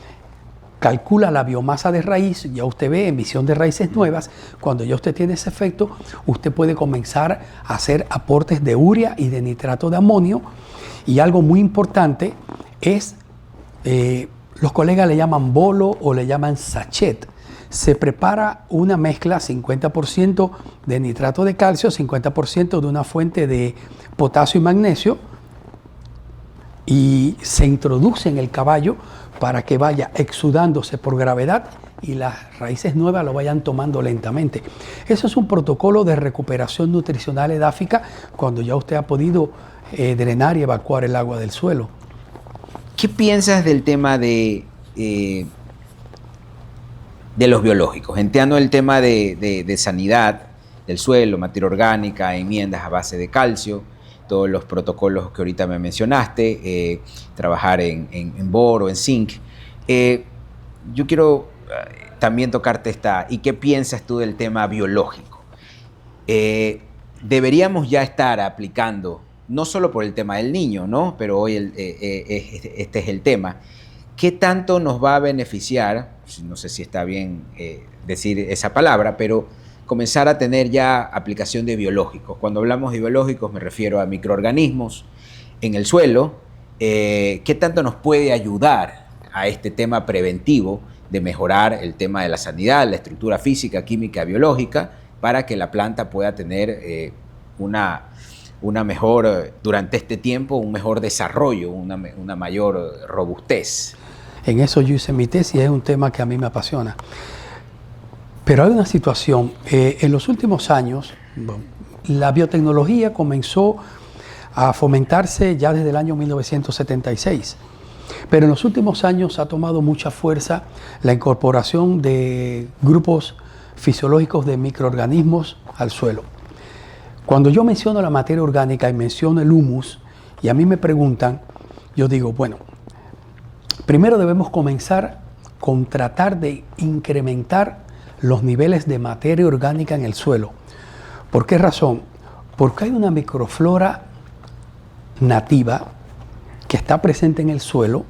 [SPEAKER 1] calcula la biomasa de raíz. Ya usted ve emisión de raíces nuevas. Cuando ya usted tiene ese efecto, usted puede comenzar a hacer aportes de urea y de nitrato de amonio. Y algo muy importante es, los colegas le llaman bolo o le llaman sachet. Se prepara una mezcla, 50% de nitrato de calcio, 50% de una fuente de potasio y magnesio, y se introduce en el caballo para que vaya exudándose por gravedad y las raíces nuevas lo vayan tomando lentamente. Eso es un protocolo de recuperación nutricional edáfica cuando ya usted ha podido drenar y evacuar el agua del suelo.
[SPEAKER 3] ¿Qué piensas del tema de los biológicos? Entrando el tema de sanidad del suelo, materia orgánica, enmiendas a base de calcio, todos los protocolos que ahorita me mencionaste, trabajar en boro, en zinc. Yo quiero también tocarte ¿y qué piensas tú del tema biológico? Deberíamos ya estar aplicando, no solo por el tema del niño, ¿no? Pero hoy este es el tema. ¿Qué tanto nos va a beneficiar? No sé si está bien decir esa palabra, pero comenzar a tener ya aplicación de biológicos. Cuando hablamos de biológicos me refiero a microorganismos en el suelo. ¿Qué tanto nos puede ayudar a este tema preventivo de mejorar el tema de la sanidad, la estructura física, química, biológica, para que la planta pueda tener una mejor, durante este tiempo, un mejor desarrollo, una mayor robustez?
[SPEAKER 1] En eso yo hice mi tesis, es un tema que a mí me apasiona. Pero hay una situación, en los últimos años, la biotecnología comenzó a fomentarse ya desde el año 1976, pero en los últimos años ha tomado mucha fuerza la incorporación de grupos fisiológicos de microorganismos al suelo. Cuando yo menciono la materia orgánica y menciono el humus, y a mí me preguntan, yo digo, bueno, primero debemos comenzar con tratar de incrementar los niveles de materia orgánica en el suelo. ¿Por qué razón? Porque hay una microflora nativa que está presente en el suelo,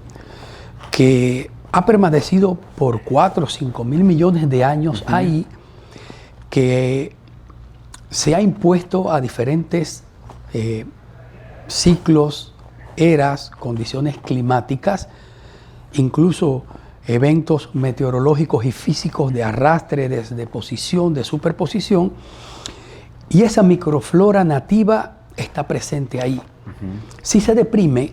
[SPEAKER 1] que ha permanecido por 4 o 5 mil millones de años ahí, que se ha impuesto a diferentes ciclos, eras, condiciones climáticas, incluso eventos meteorológicos y físicos de arrastre, de deposición, de superposición, y esa microflora nativa está presente ahí. Si se deprime,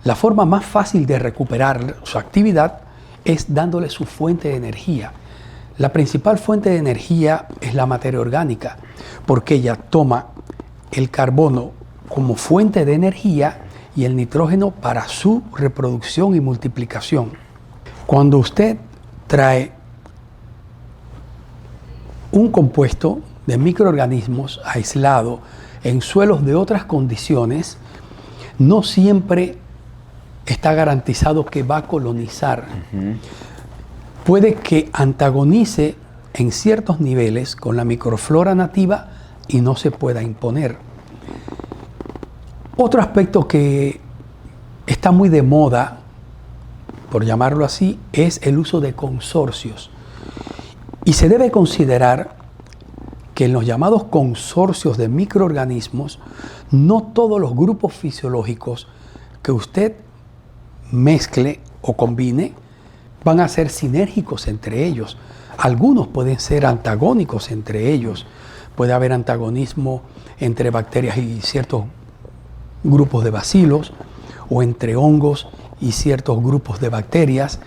[SPEAKER 1] la forma más fácil de recuperar su actividad es dándole su fuente de energía. La principal fuente de energía es la materia orgánica, porque ella toma el carbono como fuente de energía y el nitrógeno para su reproducción y multiplicación. Cuando usted trae un compuesto de microorganismos aislado en suelos de otras condiciones, no siempre está garantizado que va a colonizar. Puede que antagonice en ciertos niveles con la microflora nativa y no se pueda imponer. Otro aspecto que está muy de moda, por llamarlo así, es el uso de consorcios. Y se debe considerar que en los llamados consorcios de microorganismos, no todos los grupos fisiológicos que usted mezcle o combine van a ser sinérgicos entre ellos. Algunos pueden ser antagónicos entre ellos. Puede haber antagonismo entre bacterias y ciertos grupos de bacilos, o entre hongos y ciertos grupos de bacterias.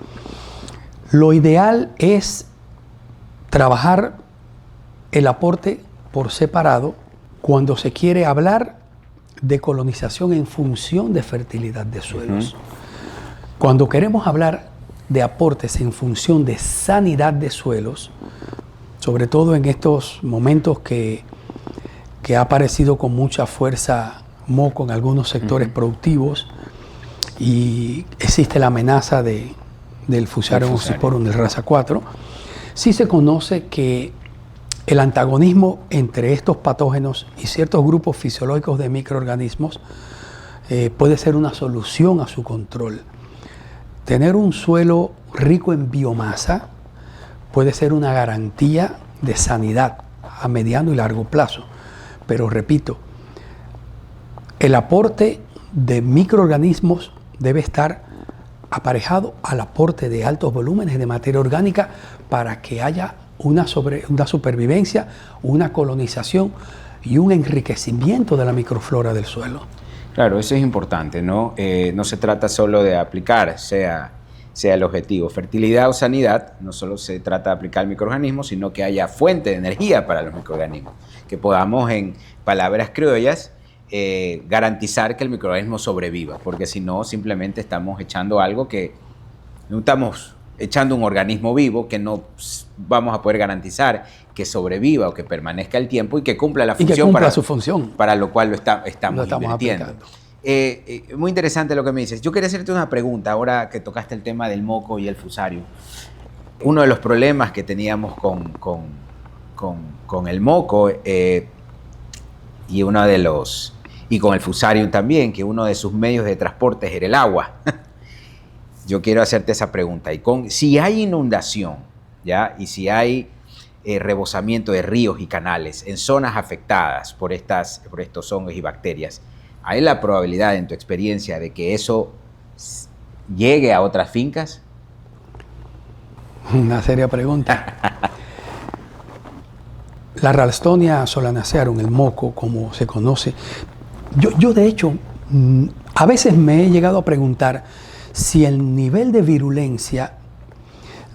[SPEAKER 1] Lo ideal es trabajar el aporte por separado cuando se quiere hablar de colonización en función de fertilidad de suelos. Cuando queremos hablar de aportes en función de sanidad de suelos, sobre todo en estos momentos que ha aparecido con mucha fuerza moco en algunos sectores productivos y existe la amenaza del Fusarium oxysporum del raza 4, sí se conoce que el antagonismo entre estos patógenos y ciertos grupos fisiológicos de microorganismos puede ser una solución a su control. Tener un suelo rico en biomasa puede ser una garantía de sanidad a mediano y largo plazo. Pero repito, el aporte de microorganismos debe estar aparejado al aporte de altos volúmenes de materia orgánica para que haya una supervivencia, una colonización y un enriquecimiento de la microflora del suelo.
[SPEAKER 3] Claro, eso es importante, ¿no? No se trata solo de aplicar, sea el objetivo, fertilidad o sanidad, no solo se trata de aplicar microorganismos, sino que haya fuente de energía para los microorganismos, que podamos, en palabras criollas, garantizar que el microorganismo sobreviva, porque si no, simplemente estamos echando algo que no estamos echando un organismo vivo que no vamos a poder garantizar que sobreviva o que permanezca el tiempo y que cumpla la función,
[SPEAKER 1] y que cumpla su función,
[SPEAKER 3] para lo cual lo estamos invirtiendo. Muy interesante lo que me dices. Yo quería hacerte una pregunta ahora que tocaste el tema del moco y el Fusarium. Uno de los problemas que teníamos con el moco y con el Fusarium también, que uno de sus medios de transporte era el agua. Yo quiero hacerte esa pregunta. Si hay inundación, ¿ya? Y si hay rebosamiento de ríos y canales en zonas afectadas por estos hongos y bacterias, ¿hay la probabilidad, en tu experiencia, de que eso llegue a otras fincas?
[SPEAKER 1] Una seria pregunta. La Ralstonia solanacearum, el moco, como se conoce, yo de hecho, a veces me he llegado a preguntar si el nivel de virulencia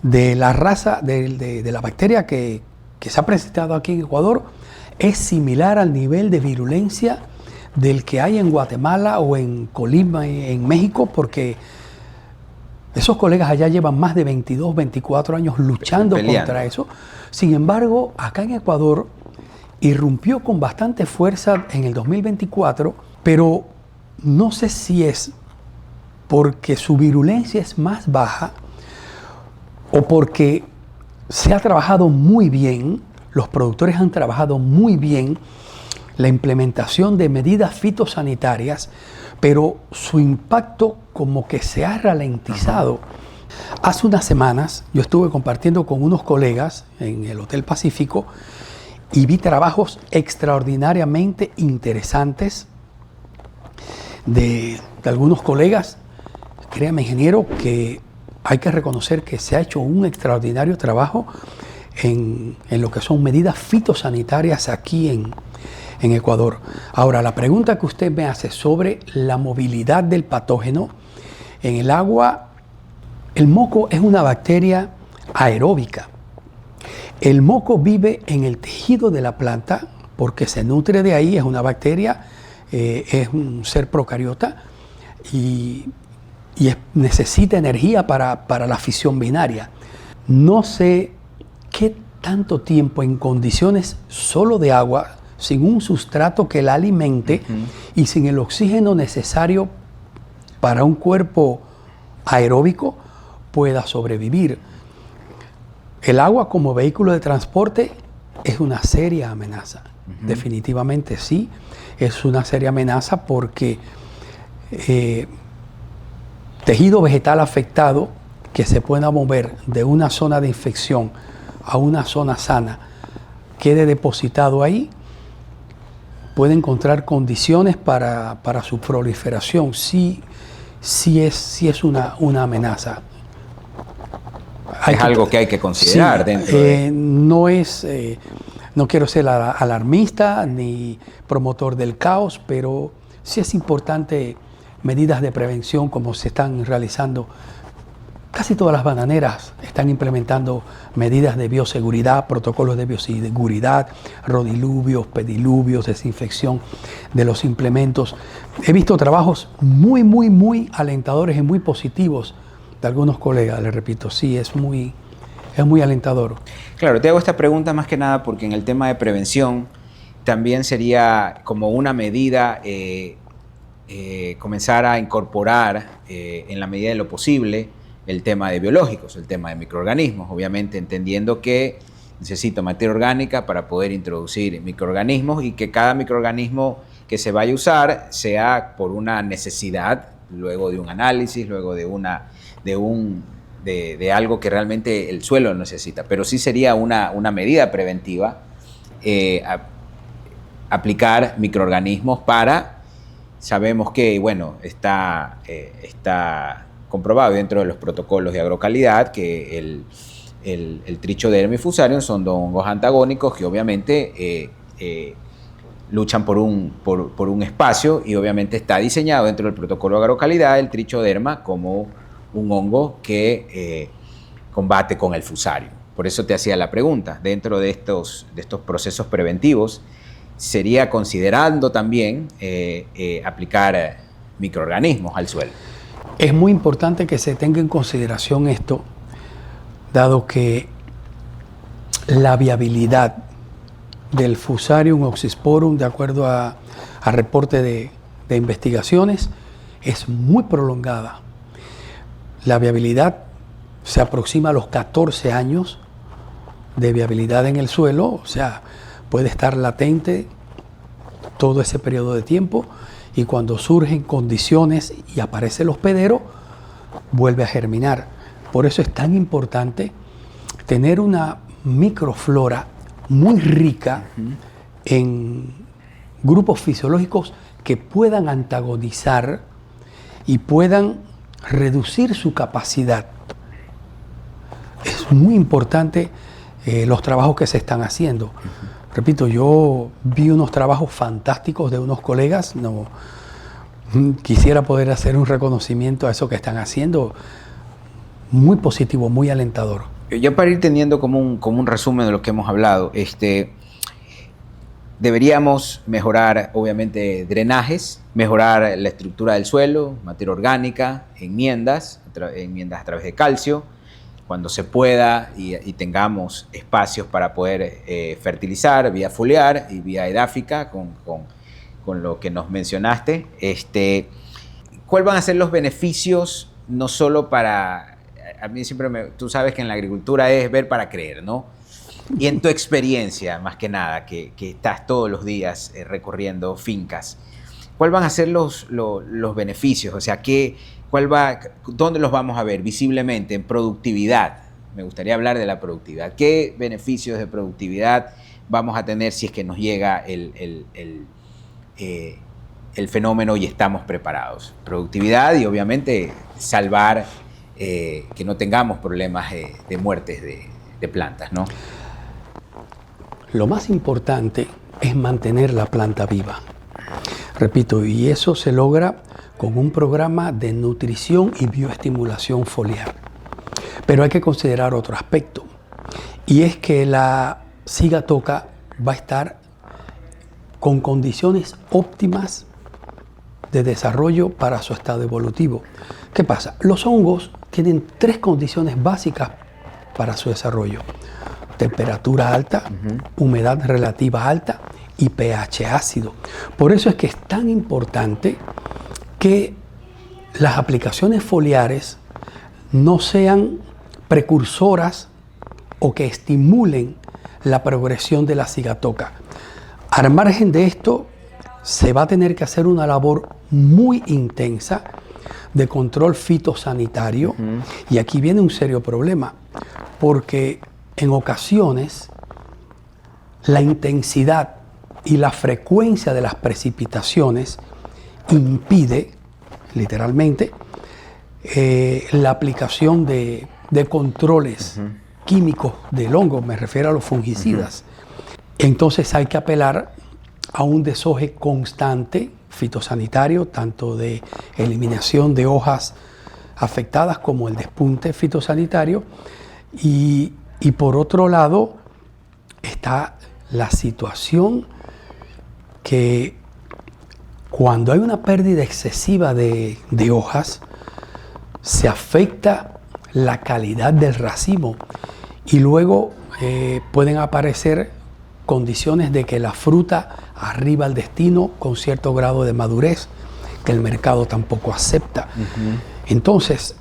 [SPEAKER 1] de la raza, de la bacteria que se ha presentado aquí en Ecuador, es similar al nivel de virulencia del que hay en Guatemala o en Colima, en México, porque esos colegas allá llevan más de 22, 24 años luchando contra eso. Sin embargo, acá en Ecuador irrumpió con bastante fuerza en el 2024, pero no sé si es porque su virulencia es más baja o porque se ha trabajado muy bien, los productores han trabajado muy bien la implementación de medidas fitosanitarias, pero su impacto como que se ha ralentizado. Hace unas semanas yo estuve compartiendo con unos colegas en el Hotel Pacífico y vi trabajos extraordinariamente interesantes de algunos colegas. Créame, ingeniero, que hay que reconocer que se ha hecho un extraordinario trabajo en lo que son medidas fitosanitarias aquí en Ecuador. Ahora, la pregunta que usted me hace sobre la movilidad del patógeno en el agua, el moco es una bacteria aeróbica. El moco vive en el tejido de la planta porque se nutre de ahí, es una bacteria, es un ser procariota y necesita energía para la fisión binaria. No sé qué tanto tiempo en condiciones solo de agua, sin un sustrato que la alimente y sin el oxígeno necesario para un cuerpo aeróbico, pueda sobrevivir. El agua como vehículo de transporte es una seria amenaza. Definitivamente sí, es una seria amenaza porque tejido vegetal afectado que se pueda mover de una zona de infección a una zona sana, quede depositado ahí, puede encontrar condiciones para su proliferación. Sí es una amenaza.
[SPEAKER 3] Es algo que hay que considerar, sí, dentro de...
[SPEAKER 1] No quiero ser alarmista ni promotor del caos, pero sí es importante medidas de prevención como se están realizando. Casi todas las bananeras están implementando medidas de bioseguridad, protocolos de bioseguridad, rodiluvios, pediluvios, desinfección de los implementos. He visto trabajos muy alentadores y muy positivos de algunos colegas, les repito, sí, es muy alentador.
[SPEAKER 3] Claro, te hago esta pregunta más que nada porque en el tema de prevención también sería como una medida comenzar a incorporar en la medida de lo posible el tema de biológicos, el tema de microorganismos, obviamente entendiendo que necesito materia orgánica para poder introducir microorganismos y que cada microorganismo que se vaya a usar sea por una necesidad, luego de un análisis, luego de algo que realmente el suelo necesita. Pero sí sería una medida preventiva aplicar microorganismos para, sabemos que, bueno, está comprobado dentro de los protocolos de agrocalidad que el Trichoderma y Fusarium son dos hongos antagónicos que obviamente luchan por un espacio y obviamente está diseñado dentro del protocolo de agrocalidad el Trichoderma como un hongo que combate con el Fusarium. Por eso te hacía la pregunta, dentro de estos procesos preventivos, ¿sería considerando también aplicar microorganismos al suelo?
[SPEAKER 1] Es muy importante que se tenga en consideración esto, dado que la viabilidad del Fusarium oxysporum, de acuerdo a reporte de investigaciones, es muy prolongada. La viabilidad se aproxima a los 14 años de viabilidad en el suelo, o sea, puede estar latente todo ese periodo de tiempo y cuando surgen condiciones y aparece el hospedero, vuelve a germinar. Por eso es tan importante tener una microflora muy rica en grupos fisiológicos que puedan antagonizar y puedan reducir su capacidad. Es muy importante los trabajos que se están haciendo. Repito, yo vi unos trabajos fantásticos de unos colegas, no quisiera poder hacer un reconocimiento a eso que están haciendo, muy positivo, muy alentador.
[SPEAKER 3] Ya para ir teniendo como un resumen de lo que hemos hablado, deberíamos mejorar obviamente drenajes, mejorar la estructura del suelo, materia orgánica, enmiendas a través de calcio, cuando se pueda y tengamos espacios para poder fertilizar vía foliar y vía edáfica con lo que nos mencionaste. ¿Cuáles van a ser los beneficios no solo para... A mí siempre tú sabes que en la agricultura es ver para creer, ¿no? Y en tu experiencia, más que nada, que estás todos los días recorriendo fincas, ¿cuáles van a ser los beneficios? O sea, ¿dónde los vamos a ver visiblemente? En productividad. Me gustaría hablar de la productividad. ¿Qué beneficios de productividad vamos a tener si es que nos llega el fenómeno y estamos preparados? Productividad y obviamente salvar, que no tengamos problemas de muertes de plantas, ¿no?
[SPEAKER 1] Lo más importante es mantener la planta viva. Repito, y eso se logra con un programa de nutrición y bioestimulación foliar. Pero hay que considerar otro aspecto, y es que la cigatoca va a estar con condiciones óptimas de desarrollo para su estado evolutivo. ¿Qué pasa? Los hongos tienen 3 condiciones básicas para su desarrollo: temperatura alta, humedad relativa alta y pH ácido. Por eso es que es tan importante que las aplicaciones foliares no sean precursoras o que estimulen la progresión de la cigatoca. Al margen de esto, se va a tener que hacer una labor muy intensa de control fitosanitario. Y aquí viene un serio problema, porque en ocasiones la intensidad y la frecuencia de las precipitaciones impide, literalmente, la aplicación de controles químicos del hongo, me refiero a los fungicidas. Entonces hay que apelar a un desoje constante fitosanitario, tanto de eliminación de hojas afectadas como el despunte fitosanitario. Y por otro lado está la situación que cuando hay una pérdida excesiva de hojas, se afecta la calidad del racimo y luego pueden aparecer condiciones de que la fruta arriba al destino con cierto grado de madurez, que el mercado tampoco acepta. Entonces,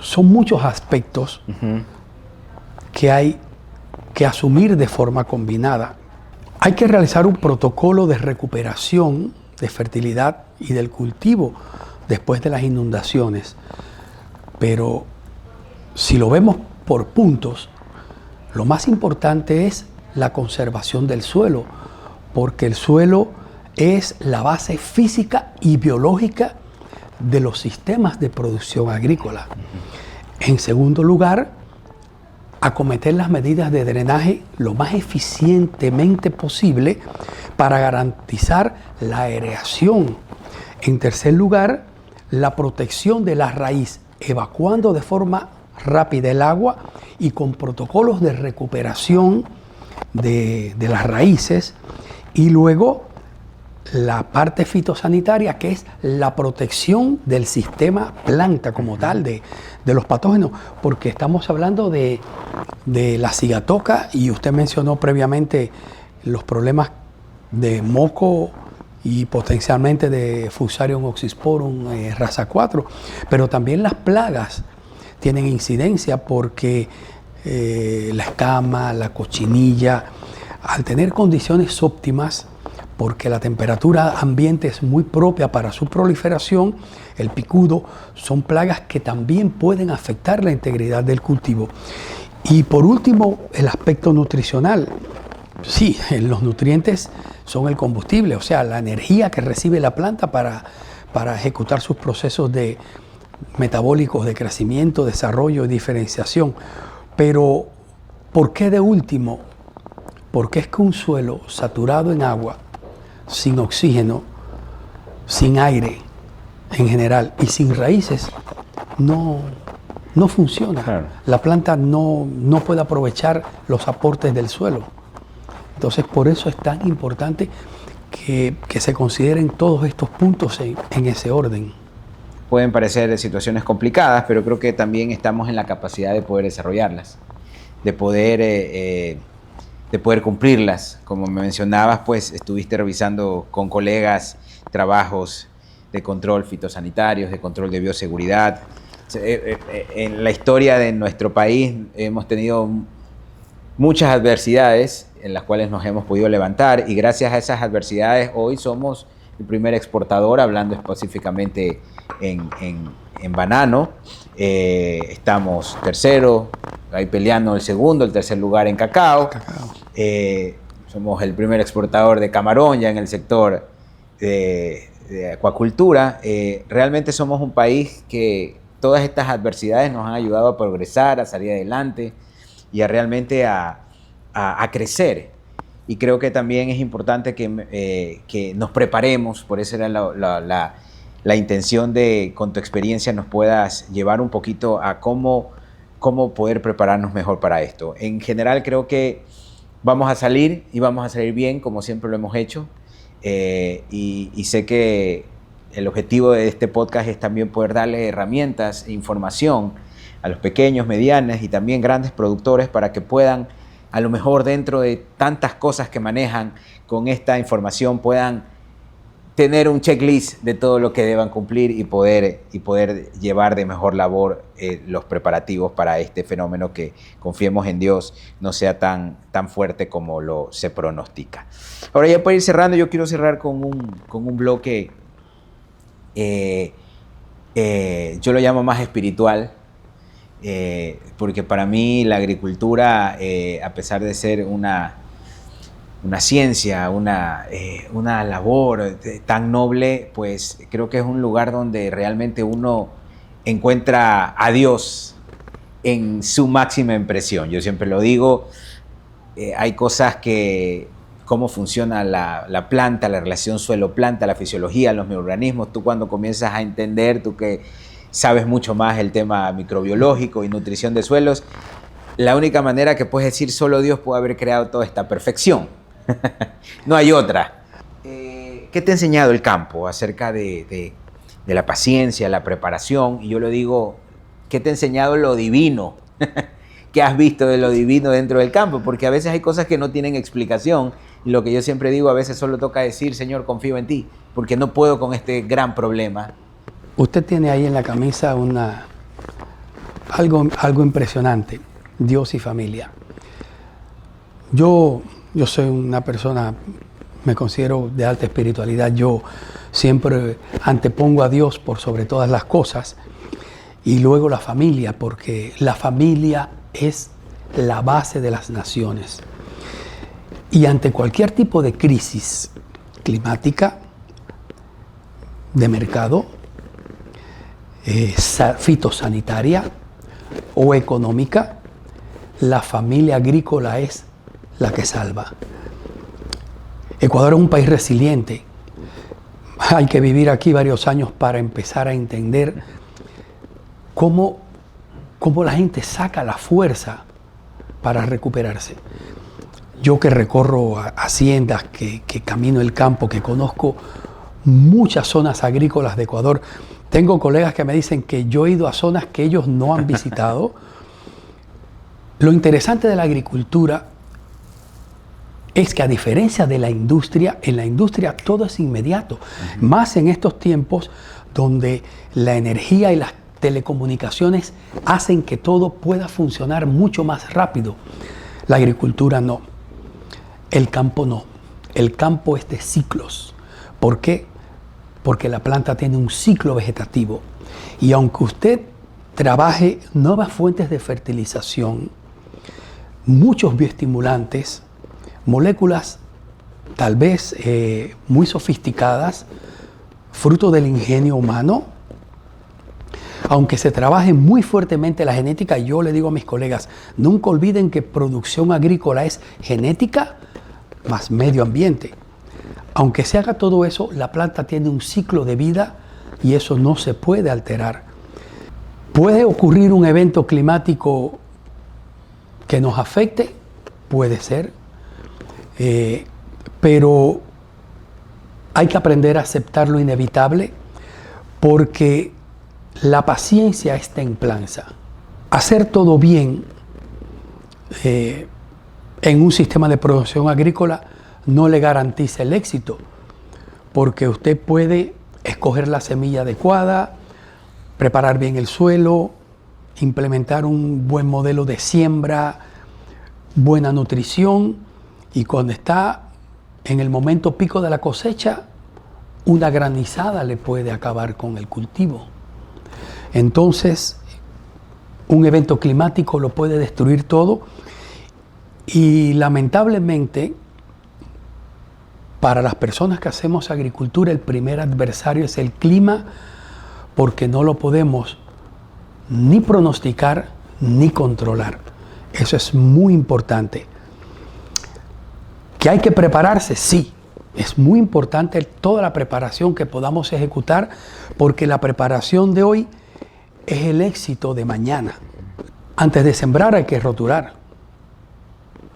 [SPEAKER 1] son muchos aspectos que hay que asumir de forma combinada. Hay que realizar un protocolo de recuperación de fertilidad y del cultivo después de las inundaciones, pero si lo vemos por puntos, lo más importante es la conservación del suelo, porque el suelo es la base física y biológica de los sistemas de producción agrícola. En segundo lugar, acometer las medidas de drenaje lo más eficientemente posible para garantizar la aireación. En tercer lugar, la protección de la raíz, evacuando de forma rápida el agua y con protocolos de recuperación de las raíces. Y luego la parte fitosanitaria, que es la protección del sistema planta como tal, de los patógenos, porque estamos hablando de la cigatoca, y usted mencionó previamente los problemas de moco y potencialmente de Fusarium oxysporum raza 4, pero también las plagas tienen incidencia porque la escama, la cochinilla, al tener condiciones óptimas, porque la temperatura ambiente es muy propia para su proliferación, el picudo, son plagas que también pueden afectar la integridad del cultivo. Y por último, el aspecto nutricional. Sí, los nutrientes son el combustible, o sea, la energía que recibe la planta para ejecutar sus procesos metabólicos de crecimiento, desarrollo y diferenciación. Pero, ¿por qué de último? Porque es que un suelo saturado en agua, sin oxígeno, sin aire en general y sin raíces, no funciona. Claro. La planta no puede aprovechar los aportes del suelo. Entonces, por eso es tan importante que se consideren todos estos puntos en ese orden.
[SPEAKER 3] Pueden parecer situaciones complicadas, pero creo que también estamos en la capacidad de poder desarrollarlas, de poder cumplirlas. Como me mencionabas, pues estuviste revisando con colegas trabajos de control fitosanitarios, de control de bioseguridad. En la historia de nuestro país hemos tenido muchas adversidades en las cuales nos hemos podido levantar, y gracias a esas adversidades hoy somos el primer exportador, hablando específicamente en banano. Estamos tercero, ahí peleando el tercer lugar en cacao. Somos el primer exportador de camarón ya en el sector de acuacultura. Realmente somos un país que todas estas adversidades nos han ayudado a progresar, a salir adelante y a realmente a crecer. Y creo que también es importante que nos preparemos. Por eso era la intención de, con tu experiencia, nos puedas llevar un poquito a cómo poder prepararnos mejor para esto. En general creo que vamos a salir bien, como siempre lo hemos hecho. Y sé que el objetivo de este podcast es también poder darle herramientas e información a los pequeños, medianos y también grandes productores para que puedan, a lo mejor dentro de tantas cosas que manejan, con esta información puedan tener un checklist de todo lo que deban cumplir y poder llevar de mejor labor los preparativos para este fenómeno que, confiemos en Dios, no sea tan fuerte como se pronostica. Ahora, ya para ir cerrando, yo quiero cerrar con un bloque, yo lo llamo más espiritual, porque para mí la agricultura, a pesar de ser una ciencia, una labor tan noble, pues creo que es un lugar donde realmente uno encuentra a Dios en su máxima expresión. Yo siempre lo digo, hay cosas que, cómo funciona la planta, la relación suelo-planta, la fisiología, los microorganismos. Tú cuando comienzas a entender, tú que sabes mucho más el tema microbiológico y nutrición de suelos, la única manera que puedes decir solo Dios puede haber creado toda esta perfección. No hay otra. ¿Qué te ha enseñado el campo acerca de la paciencia, la preparación? Y yo lo digo, ¿qué te ha enseñado lo divino? ¿Qué has visto de lo divino dentro del campo? Porque a veces hay cosas que no tienen explicación Y lo que yo siempre digo, a veces solo toca decir, Señor, confío en ti, porque no puedo con este gran problema.
[SPEAKER 1] Usted tiene ahí en la camisa algo impresionante, Dios y familia. Yo soy una persona, me considero de alta espiritualidad. Yo siempre antepongo a Dios por sobre todas las cosas y luego la familia, porque la familia es la base de las naciones. Y ante cualquier tipo de crisis climática, de mercado, fitosanitaria o económica, la familia agrícola es la que salva. Ecuador es un país resiliente. Hay que vivir aquí varios años para empezar a entender cómo la gente saca la fuerza para recuperarse. Yo que recorro haciendas, que camino el campo, que conozco muchas zonas agrícolas de Ecuador, tengo colegas que me dicen que yo he ido a zonas que ellos no han visitado. Lo interesante de la agricultura es que a diferencia de la industria, en la industria todo es inmediato. Más en estos tiempos donde la energía y las telecomunicaciones hacen que todo pueda funcionar mucho más rápido. La agricultura no. El campo no. El campo es de ciclos. ¿Por qué? Porque la planta tiene un ciclo vegetativo. Y aunque usted trabaje nuevas fuentes de fertilización, muchos bioestimulantes, moléculas tal vez muy sofisticadas, fruto del ingenio humano, aunque se trabaje muy fuertemente la genética, yo le digo a mis colegas, nunca olviden que producción agrícola es genética más medio ambiente. Aunque se haga todo eso, la planta tiene un ciclo de vida y eso no se puede alterar. ¿Puede ocurrir un evento climático que nos afecte? Puede ser. Pero hay que aprender a aceptar lo inevitable porque la paciencia es templanza. Hacer todo bien en un sistema de producción agrícola no le garantiza el éxito, porque usted puede escoger la semilla adecuada, preparar bien el suelo, implementar un buen modelo de siembra, buena nutrición, y cuando está en el momento pico de la cosecha, una granizada le puede acabar con el cultivo. Entonces, un evento climático lo puede destruir todo y lamentablemente para las personas que hacemos agricultura el primer adversario es el clima porque no lo podemos ni pronosticar ni controlar. Eso es muy importante. ¿Que hay que prepararse? Sí. Es muy importante toda la preparación que podamos ejecutar porque la preparación de hoy es el éxito de mañana. Antes de sembrar hay que roturar.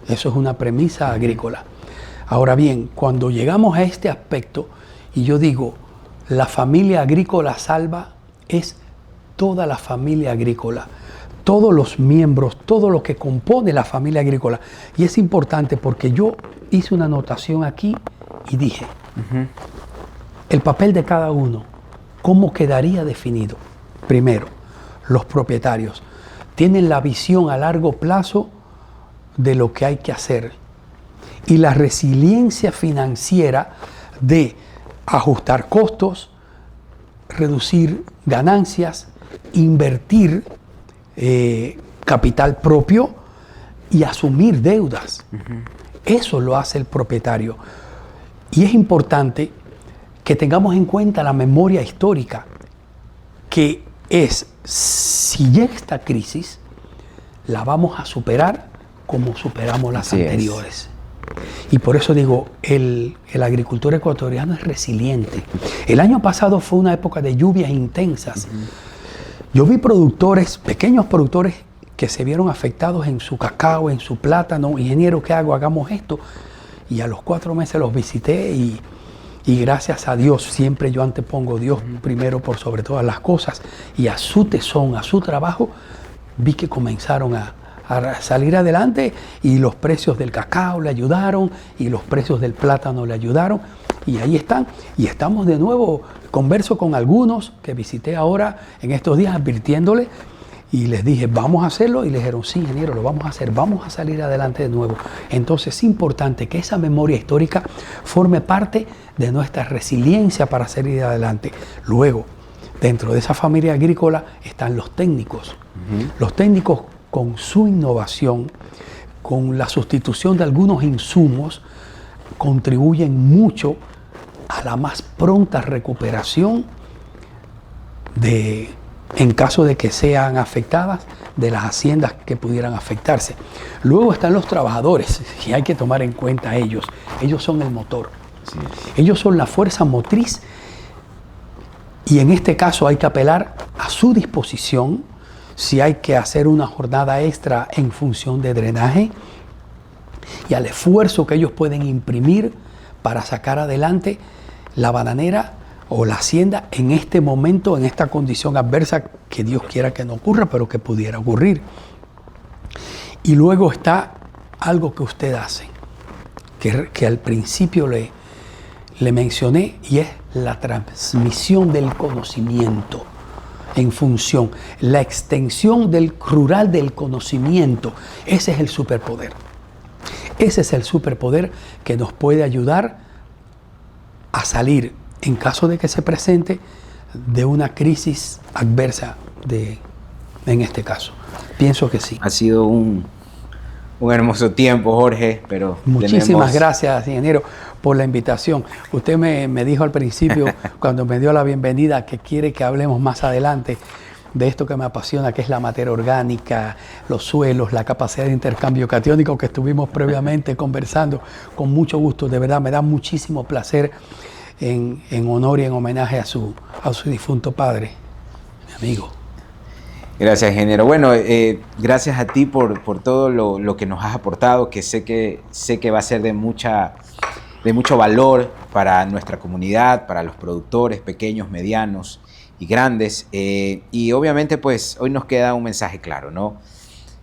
[SPEAKER 1] Eso es una premisa agrícola. Ahora bien, cuando llegamos a este aspecto y yo digo, la familia agrícola salva, es toda la familia agrícola, todos los miembros, todo lo que compone la familia agrícola. Y es importante porque yo hice una anotación aquí y dije, el papel de cada uno, ¿cómo quedaría definido? Primero, los propietarios tienen la visión a largo plazo de lo que hay que hacer y la resiliencia financiera de ajustar costos, reducir ganancias, invertir capital propio y asumir deudas. Eso lo hace el propietario. Y es importante que tengamos en cuenta la memoria histórica, que es, si llega esta crisis, la vamos a superar como superamos las anteriores. Y por eso digo, el agricultor ecuatoriano es resiliente. El año pasado fue una época de lluvias intensas. Yo vi productores, pequeños productores, que se vieron afectados en su cacao, en su plátano. Ingeniero, ¿qué hago? Hagamos esto. Y a los 4 meses los visité y gracias a Dios, siempre yo antepongo a Dios primero por sobre todas las cosas. Y a su tesón, a su trabajo, vi que comenzaron a a salir adelante, y los precios del cacao le ayudaron y los precios del plátano le ayudaron, y ahí están. Y estamos de nuevo, converso con algunos que visité ahora en estos días advirtiéndole, y les dije, vamos a hacerlo, y les dijeron, sí, ingeniero, lo vamos a hacer, vamos a salir adelante de nuevo. Entonces es importante que esa memoria histórica forme parte de nuestra resiliencia para salir adelante. Luego, dentro de esa familia agrícola están los técnicos. Los técnicos, con su innovación, con la sustitución de algunos insumos, contribuyen mucho a la más pronta recuperación en caso de que sean afectadas, de las haciendas que pudieran afectarse. Luego están los trabajadores, y hay que tomar en cuenta a ellos. Ellos son el motor. Sí. Ellos son la fuerza motriz, y en este caso hay que apelar a su disposición si hay que hacer una jornada extra en función de drenaje, y al esfuerzo que ellos pueden imprimir para sacar adelante la bananera o la hacienda en este momento, en esta condición adversa que Dios quiera que no ocurra, pero que pudiera ocurrir. Y luego está algo que usted hace, que al principio le mencioné, y es la transmisión del conocimiento en función, la extensión rural del conocimiento. Ese es el superpoder. Ese es el superpoder que nos puede ayudar a salir, en caso de que se presente, de una crisis adversa en este caso. Pienso que sí.
[SPEAKER 3] Ha sido un hermoso tiempo, Jorge, pero
[SPEAKER 1] muchísimas gracias, ingeniero, por la invitación. Usted me dijo al principio, cuando me dio la bienvenida, que quiere que hablemos más adelante de esto que me apasiona, que es la materia orgánica, los suelos, la capacidad de intercambio catiónico, que estuvimos previamente conversando. Con mucho gusto, de verdad, me da muchísimo placer, en honor y en homenaje a su difunto padre, mi amigo.
[SPEAKER 3] Gracias, ingeniero. Bueno, gracias a ti por todo lo que nos has aportado, que sé que va a ser de mucho valor para nuestra comunidad, para los productores pequeños, medianos y grandes. Y obviamente, pues, hoy nos queda un mensaje claro, ¿no?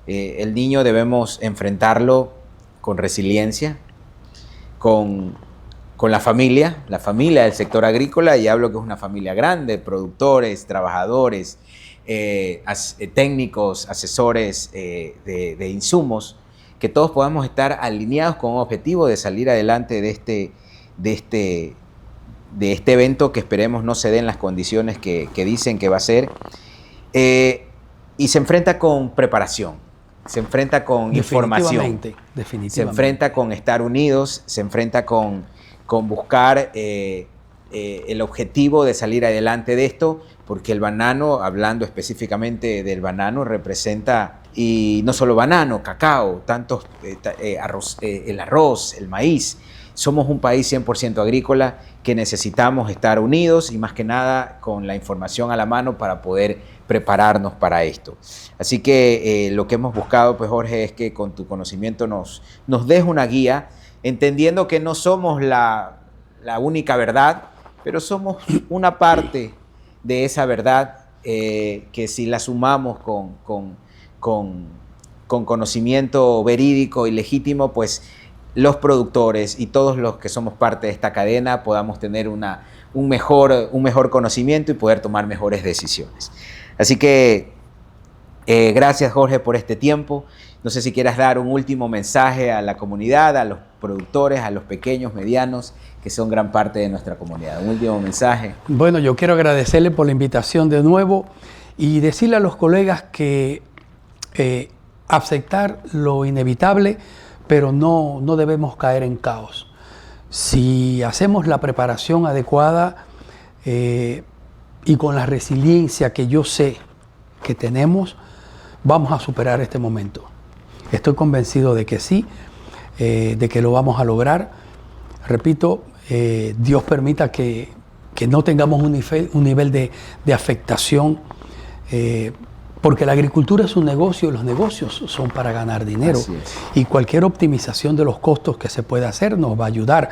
[SPEAKER 3] El niño debemos enfrentarlo con resiliencia, con la familia del sector agrícola, y hablo que es una familia grande, productores, trabajadores, técnicos, asesores de insumos, que todos podamos estar alineados con un objetivo de salir adelante de este evento, que esperemos no se den las condiciones que dicen que va a ser, y se enfrenta con preparación, se enfrenta con información,
[SPEAKER 1] definitivamente.
[SPEAKER 3] Se enfrenta con estar unidos, se enfrenta con buscar el objetivo de salir adelante de esto, porque el banano, hablando específicamente del banano, representa, y no solo banano, cacao, tantos el arroz, el maíz. Somos un país 100% agrícola, que necesitamos estar unidos, y más que nada con la información a la mano para poder prepararnos para esto. Así que lo que hemos buscado, pues, Jorge, es que con tu conocimiento nos des una guía, entendiendo que no somos la única verdad, pero somos una parte de esa verdad, que si la sumamos con conocimiento verídico y legítimo, pues los productores y todos los que somos parte de esta cadena podamos tener un mejor conocimiento y poder tomar mejores decisiones. Así que gracias, Jorge, por este tiempo. No sé si quieras dar un último mensaje a la comunidad, a los productores, a los pequeños, medianos, que son gran parte de nuestra comunidad. Un último mensaje.
[SPEAKER 1] Bueno, yo quiero agradecerle por la invitación de nuevo, y decirle a los colegas que aceptar lo inevitable, pero no debemos caer en caos. Si hacemos la preparación adecuada y con la resiliencia que yo sé que tenemos, vamos a superar este momento. Estoy convencido de que sí, de que lo vamos a lograr. Repito, Dios permita que no tengamos un nivel de afectación, porque la agricultura es un negocio, y los negocios son para ganar dinero. Y cualquier optimización de los costos que se pueda hacer nos va a ayudar.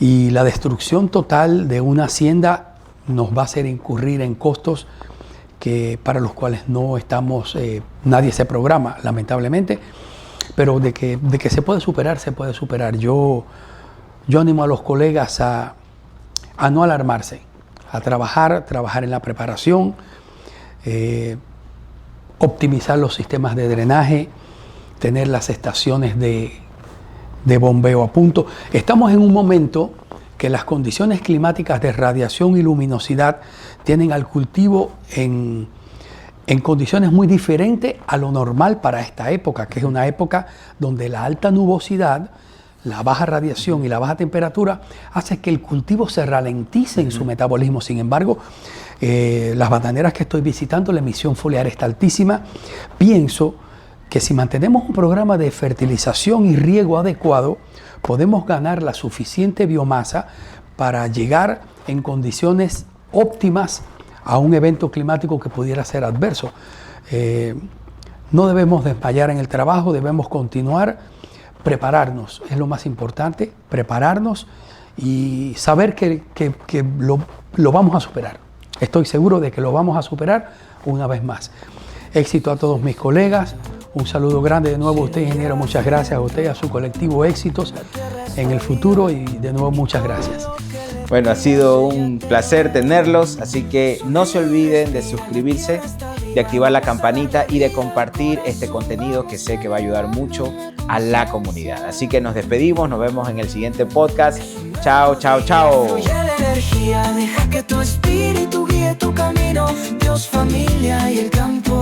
[SPEAKER 1] Y la destrucción total de una hacienda nos va a hacer incurrir en costos que para los cuales no estamos, nadie se programa, lamentablemente, pero de que se puede superar, se puede superar. Yo animo a los colegas a no alarmarse, a trabajar en la preparación, optimizar los sistemas de drenaje, tener las estaciones de bombeo a punto. Estamos en un momento que las condiciones climáticas de radiación y luminosidad tienen al cultivo en condiciones muy diferentes a lo normal para esta época, que es una época donde la alta nubosidad, la baja radiación y la baja temperatura hace que el cultivo se ralentice en su metabolismo. Sin embargo, las bananeras que estoy visitando, la emisión foliar está altísima. Pienso que si mantenemos un programa de fertilización y riego adecuado, podemos ganar la suficiente biomasa para llegar en condiciones óptimas a un evento climático que pudiera ser adverso. No debemos desmayar en el trabajo, debemos continuar, prepararnos, es lo más importante, prepararnos y saber que lo vamos a superar. Estoy seguro de que lo vamos a superar una vez más. Éxito a todos mis colegas. Un saludo grande de nuevo a usted, ingeniero. Muchas gracias a usted y a su colectivo. Éxitos en el futuro y de nuevo muchas gracias.
[SPEAKER 3] Bueno, ha sido un placer tenerlos, así que no se olviden de suscribirse, de activar la campanita y de compartir este contenido que sé que va a ayudar mucho a la comunidad. Así que nos despedimos, nos vemos en el siguiente podcast. Chao, chao, chao.
[SPEAKER 2] Fluye la energía, deja que tu espíritu guíe tu camino. Dios, familia y el campo.